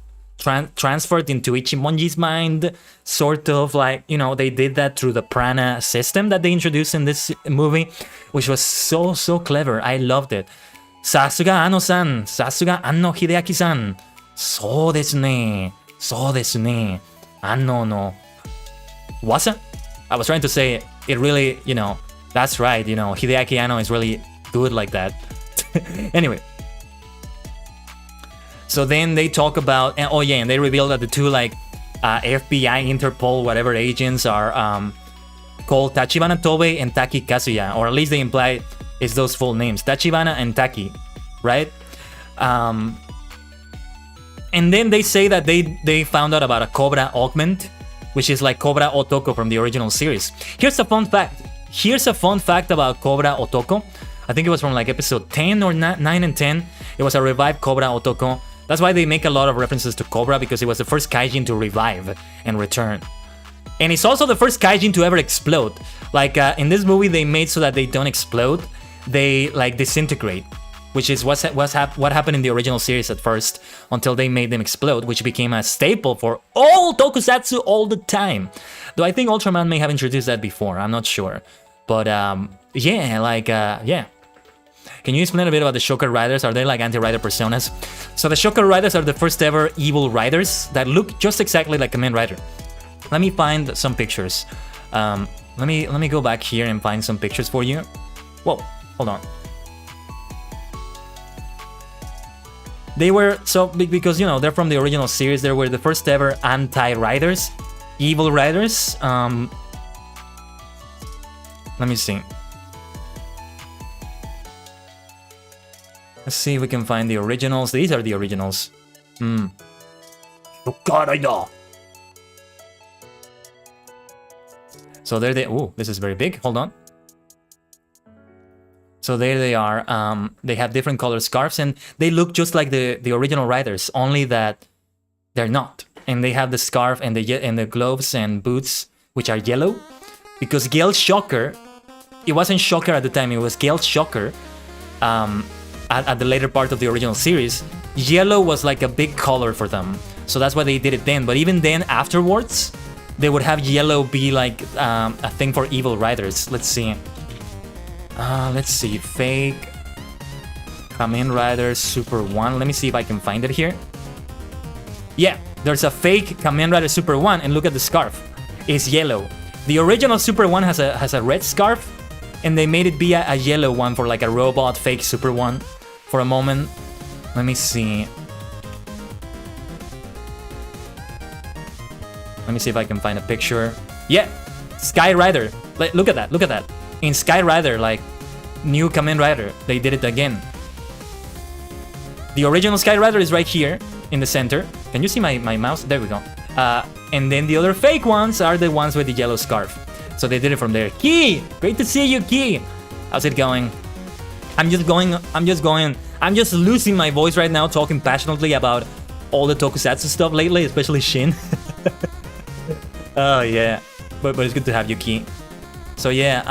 transferred into Ichimonji's mind, sort of like, you know, they did that through the prana system that they introduced in this movie, which was so clever. I loved it. Sasuga Anno-san, Sasuga Anno Hideaki-san. そうですね. Anno no. Wasa? I was trying to say it really, you know, that's right, you know, Hideaki Anno is really good like that. Anyway. So then they talk about, oh yeah, and they reveal that the two like FBI, Interpol, whatever agents are called Tachibana Tobe and Taki Kazuya, or at least they imply is those full names, Tachibana and Taki, right? And then they say that they found out about a Cobra augment, which is like Cobra Otoko from the original series. Here's a fun fact. About Cobra Otoko. I think it was from like episode 10 or 9 and 10. It was a revived Cobra Otoko. That's why they make a lot of references to Cobra, because it was the first kaijin to revive and return. And it's also the first kaijin to ever explode. Like in this movie, they made so that they don't explode. They like disintegrate, which is what happened in the original series at first, until they made them explode, which became a staple for all tokusatsu all the time. Though I think Ultraman may have introduced that before, I'm not sure. But yeah. Can you explain a bit about the Shocker Riders? Are they like anti-rider personas? So the Shocker Riders are the first ever evil riders that look just exactly like Kamen Rider. Let me find some pictures. Let me go back here and find some pictures for you. Whoa, hold on. They were, so, because, you know, they're from the original series, they were the first ever anti-riders, evil riders. Let me see. Let's see if we can find the originals. These are the originals. So there they... Ooh, this is very big. Hold on. So there they are. They have different colored scarves, and they look just like the original riders, only that they're not. And they have the scarf and the gloves and boots, which are yellow. Because Gale Shocker... It wasn't Shocker at the time, it was Gale Shocker. At the later part of the original series, yellow was like a big color for them. So that's why they did it then. But even then, afterwards, they would have yellow be like a thing for evil riders. Let's see. Fake Kamen Rider Super 1. Let me see if I can find it here. Yeah, there's a fake Kamen Rider Super 1, and look at the scarf. It's yellow. The original Super 1 has a red scarf, and they made it be a yellow one for like a robot fake Super 1 for a moment. Let me see. Let me see if I can find a picture. Yeah, Sky Rider. Look at that, look at that. In Sky Rider, like, new Kamen Rider, they did it again. The original Sky Rider is right here in the center. Can you see my mouse? There we go. And then the other fake ones are the ones with the yellow scarf. So they did it from there. Key! Great to see you, Key! How's it going? I'm just losing my voice right now, talking passionately about all the tokusatsu stuff lately, especially Shin. Oh yeah, but it's good to have you, Key. So yeah,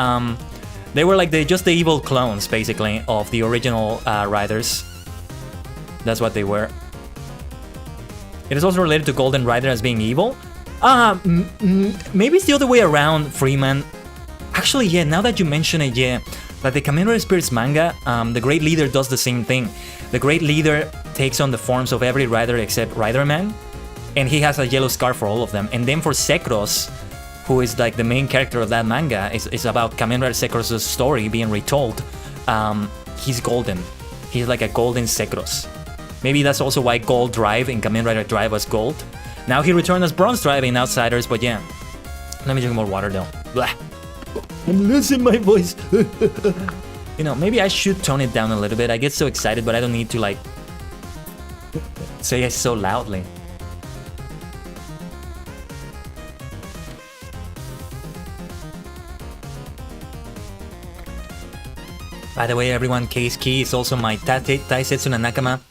they were like just the evil clones, basically, of the original riders. That's what they were. It is also related to Golden Rider as being evil. Maybe it's the other way around, Freeman. Actually, yeah, now that you mention it, yeah. Like the Kamen Rider Spirits manga, the Great Leader does the same thing. The Great Leader takes on the forms of every rider except Riderman, and he has a yellow scarf for all of them. And then for Sekros, who is like the main character of that manga, is about Kamen Rider Sekros' story being retold. He's golden. He's like a golden Sekros. Maybe that's also why Gold Drive in Kamen Rider Drive was gold. Now he returned as Bronze Drive in Outsiders, but yeah. Let me drink more water though. Blah. I'm losing my voice. You know, maybe I should tone it down a little bit. I get so excited, but I don't need to like say it so loudly. By the way, everyone, Case Key is also my Taisetsu no Nakama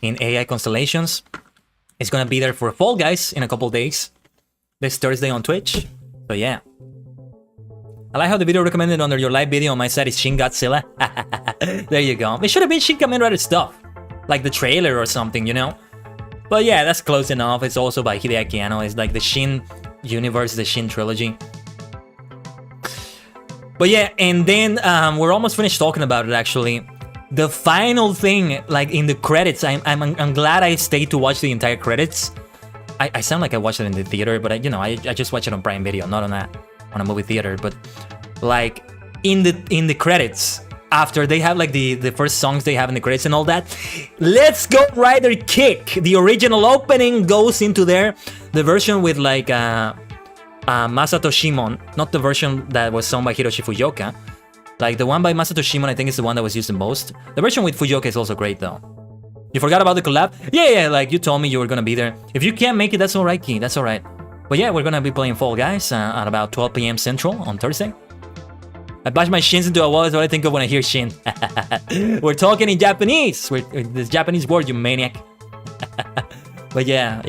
in AI Constellations. It's gonna be there for Fall Guys in a couple days. This Thursday on Twitch. So yeah. I like how the video recommended under your live video on my site is Shin Godzilla. There you go. It should have been Shin Kamen Rider stuff. Like the trailer or something, you know? But yeah, that's close enough. It's also by Hideaki Anno. It's like the Shin universe, the Shin trilogy. But yeah, and then we're almost finished talking about it actually. The final thing, like in the credits, I'm glad I stayed to watch the entire credits. I sound like I watched it in the theater, but I just watched it on Prime Video, not on a movie theater. But like in the credits, after they have like the first songs they have in the credits and all that, Let's Go Rider Kick, the original opening goes into there. The version with like Masato Shimon, not the version that was sung by Hiroshi Fujioka. Like the one by Masato Shimon, I think is the one that was used the most. The version with Fujioka is also great though. You forgot about the collab? Yeah, like you told me you were gonna be there. If you can't make it, that's alright, Key, that's alright. But yeah, we're gonna be playing Fall Guys at about 12 p.m. Central on Thursday. I bash my shins into a wall is what I think of when I hear shin. We're talking in Japanese. This Japanese word, you maniac. But yeah,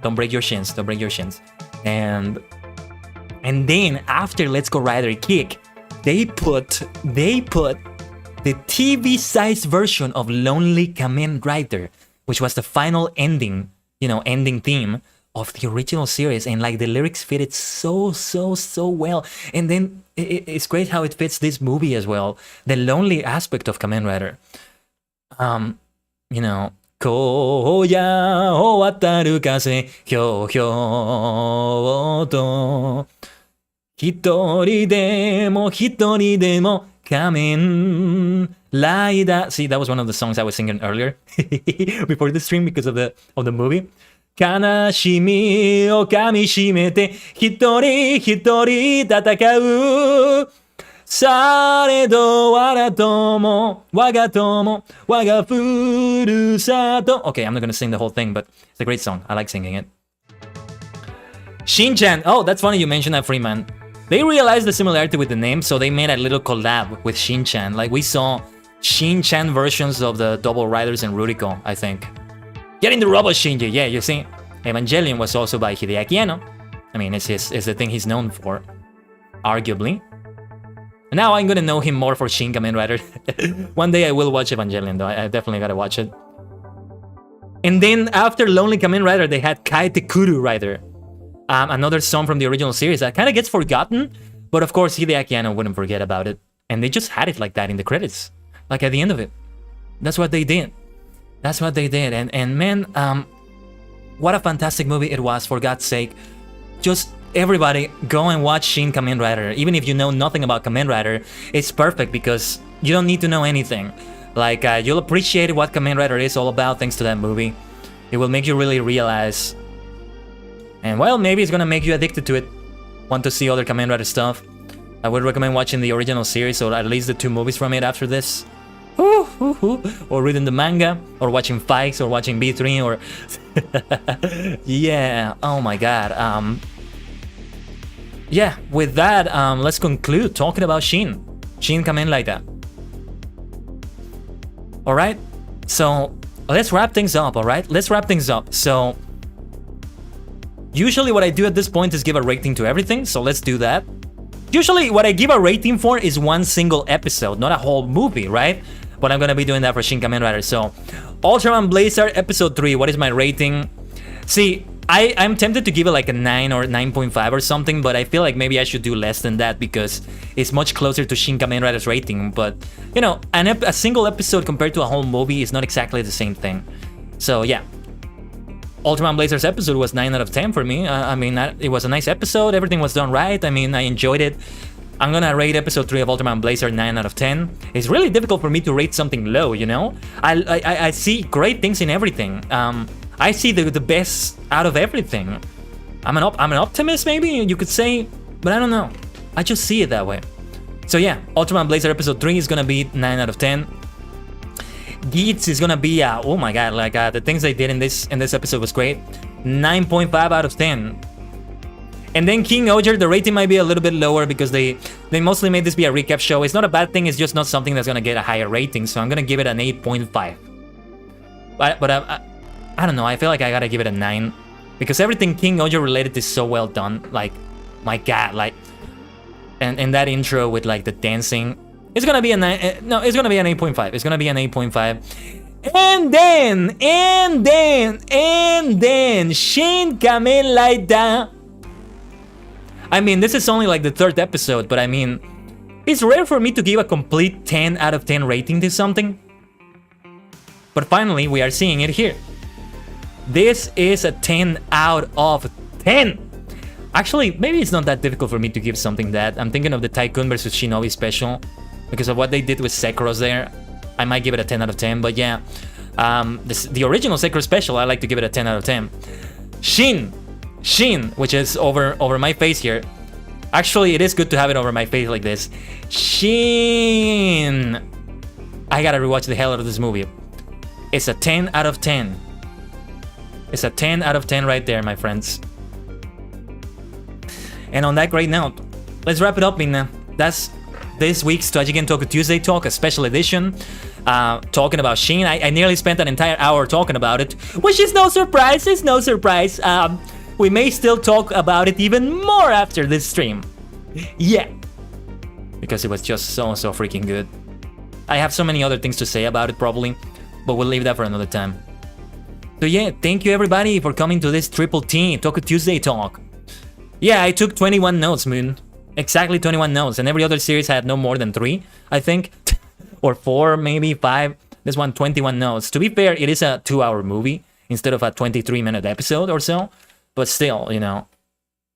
don't break your shins, don't break your shins. And then after Let's Go Rider Kick, they put the TV-sized version of Lonely Kamen Rider, which was the final ending, ending theme of the original series, and like the lyrics fit it so well. And then it's great how it fits this movie as well, the lonely aspect of Kamen Rider. Koya o wataru kaze hyo hyo to hitori demo kamen rider. See, that was one of the songs I was singing earlier before the stream because of the movie. Kanashimi o kamishimete hitori tatakau. Saredo waratomo wagatomo waga furusato. Okay, I'm not gonna sing the whole thing, but it's a great song. I like singing it. Shin-chan. Oh, that's funny you mentioned that, Freeman. They realized the similarity with the name, so they made a little collab with Shin-chan. Like we saw Shin-chan versions of the Double Riders and Ruriko, I think. Get in the robot, Shinji. Yeah, you see, Evangelion was also by Hideaki Anno. I mean, it's the thing he's known for, arguably. Now I'm gonna know him more for Shin Kamen Rider. One day I will watch Evangelion though, I definitely gotta watch it. And then after Lonely Kamen Rider, they had Kaetekuru Rider. Another song from the original series that kind of gets forgotten, but of course Hideaki Anno wouldn't forget about it. And they just had it like that in the credits, like at the end of it. That's what they did. That's what they did. And man, what a fantastic movie it was, for God's sake. Just everybody go and watch Shin Kamen Rider. Even if you know nothing about Kamen Rider, it's perfect because you don't need to know anything. Like, you'll appreciate what Kamen Rider is all about thanks to that movie. It will make you really realize. And well, maybe it's gonna make you addicted to it. Want to see other Kamen Rider stuff. I would recommend watching the original series, or at least the 2 movies from it after this. Or reading the manga, or watching fights, or watching B3, or... Yeah, oh my god. Yeah, with that, let's conclude talking about Shin Kamen Rider. Alright, so let's wrap things up, alright? Let's wrap things up. So, usually what I do at this point is give a rating to everything, so let's do that. Usually what I give a rating for is one single episode, not a whole movie, right? But I'm gonna be doing that for Shin Kamen Rider. So, Ultraman Blazar Episode 3, what is my rating? See, I'm tempted to give it like a 9 or 9.5 or something, but I feel like maybe I should do less than that because it's much closer to Shin Kamen Rider's rating. But, you know, a single episode compared to a whole movie is not exactly the same thing. So, yeah. Ultraman Blazar's episode was 9 out of 10 for me. I mean, it was a nice episode. Everything was done right. I mean, I enjoyed it. I'm gonna rate episode 3 of Ultraman Blazar 9 out of 10. It's really difficult for me to rate something low, you know? I see great things in everything. I see the best out of everything. I'm an optimist, maybe you could say, but I don't know. I just see it that way. So yeah, Ultraman Blazar episode 3 is gonna be 9 out of 10. Geats is gonna be oh my god, like the things they did in this episode was great. 9.5 out of 10. And then King-Ohger, the rating might be a little bit lower because they mostly made this be a recap show. It's not a bad thing, it's just not something that's gonna get a higher rating, so I'm gonna give it an 8.5. But I don't know, I feel like I gotta give it a 9 because everything King-Ohger related is so well done. Like, my god, like, and that intro with like the dancing, it's gonna be a 9. No, it's gonna be an 8.5. It's gonna be an 8.5. And then Shin Kamen Rider. I mean, this is only like the 3rd episode, but I mean, it's rare for me to give a complete 10 out of 10 rating to something. But finally, we are seeing it here. This is a 10 out of 10. Actually, maybe it's not that difficult for me to give something that. I'm thinking of the Tycoon vs Shinobi special. Because of what they did with Sekros there. I might give it a 10 out of 10, but yeah. The original Sekiro special, I like to give it a 10 out of 10. Shin, which is over my face here. Actually, it is good to have it over my face like this. Shin. I gotta rewatch the hell out of this movie. It's a 10 out of 10. It's a 10 out of 10 right there, my friends. And on that great note, let's wrap it up, Minna. That's this week's Tajigen Toku Tuesday talk, a special edition. Talking about Shin. I nearly spent an entire hour talking about it, which is no surprise. It's no surprise. We may still talk about it even more after this stream. Yeah. Because it was just so freaking good. I have so many other things to say about it probably, but we'll leave that for another time. So yeah, thank you everybody for coming to this Triple T Toku Tuesday talk. Yeah, I took 21 notes, Moon. Exactly 21 notes, and every other series had no more than 3, I think. Or 4, maybe 5. This one, 21 notes. To be fair, it is a 2-hour movie instead of a 23-minute episode or so. But still, you know,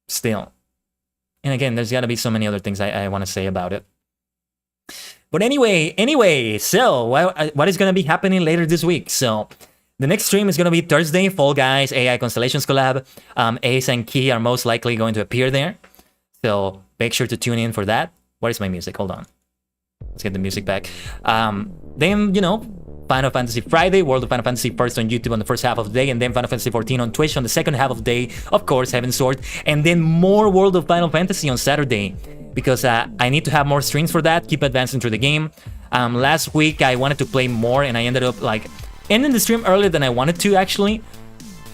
still. And again, there's gotta be so many other things I want to say about it. But anyway, so what is gonna be happening later this week? So the next stream is gonna be Thursday, Fall Guys, AI Constellations collab. Ace and Key are most likely going to appear there. So make sure to tune in for that. Where is my music? Hold on. Let's get the music back. Then, you know, Final Fantasy Friday, World of Final Fantasy first on YouTube on the first half of the day, and then Final Fantasy 14 on Twitch on the second half of the day. Of course, Heaven's Sword, and then more World of Final Fantasy on Saturday, because I need to have more streams for that, keep advancing through the game. Last week, I wanted to play more, and I ended up, like, ending the stream earlier than I wanted to, actually.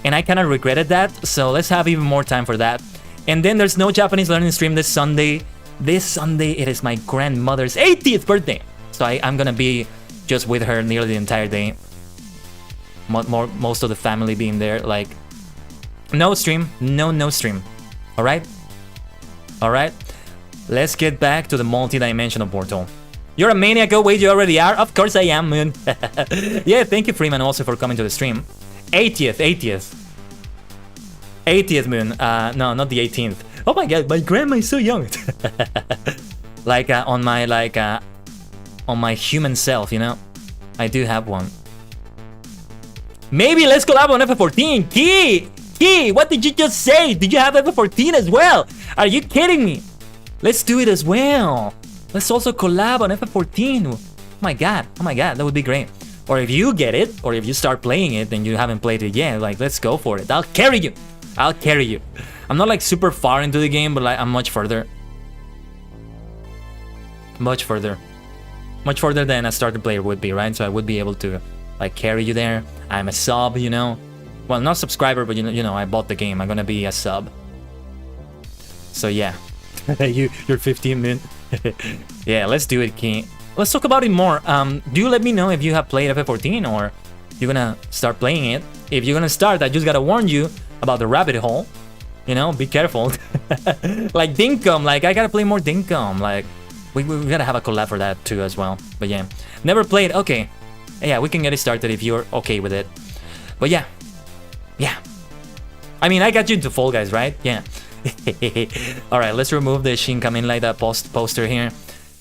And I kind of regretted that, so let's have even more time for that. And then there's no Japanese learning stream this Sunday. This Sunday, it is my grandmother's 80th birthday. So I'm gonna be just with her nearly the entire day. Most of the family being there, like... No stream. No stream. Alright? Alright? Let's get back to the multi-dimensional portal. You're a maniac, oh wait, you already are? Of course I am, Moon. Yeah, thank you, Freeman, also for coming to the stream. 80th, Moon. No, not the 18th. Oh my god, my grandma is so young. Like, on my human self, you know? I do have one. Maybe let's collab on FF14. Key, what did you just say? Did you have FF14 as well? Are you kidding me? Let's do it as well. Let's also collab on FF14. Oh my god, that would be great. Or if you get it, or if you start playing it and you haven't played it yet, like, let's go for it. I'll carry you. I'm not like super far into the game, but like I'm much further. Much further than a starter player would be, right? So I would be able to like carry you there. I'm a sub, you know. Well, not subscriber, but you know, I bought the game. I'm gonna be a sub. So yeah. You're 15 minutes. Yeah, let's do it, King. Let's talk about it more. Do let me know if you have played FF14 or you're gonna start playing it. If you're gonna start, I just gotta warn you about the rabbit hole. You know, be careful. Like Dinkum, like I gotta play more Dinkum. Like we gotta have a collab for that too as well. But yeah, never played. Okay, yeah, we can get it started if you're okay with it. But yeah. I mean, I got you into Fall Guys, right? Yeah. All right, let's remove the Shin Kamen like that poster here.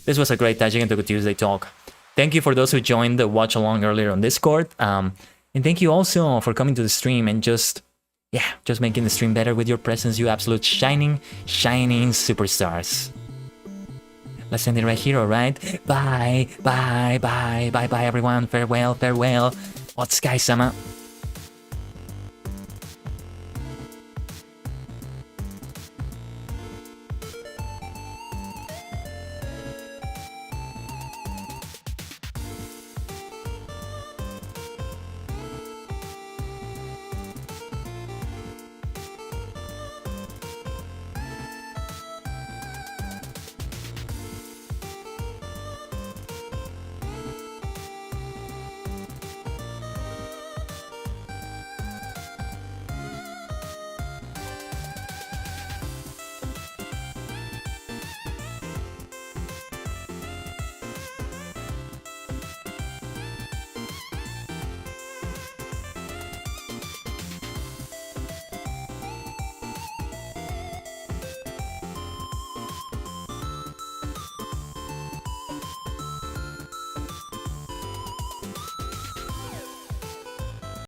This was a great Tajigen Toku Tuesday talk. Thank you for those who joined the watch along earlier on Discord. And thank you also for coming to the stream and just making the stream better with your presence, you absolute shining superstars. Let's end it right here, alright? Bye, everyone. Farewell. Otsukai-sama.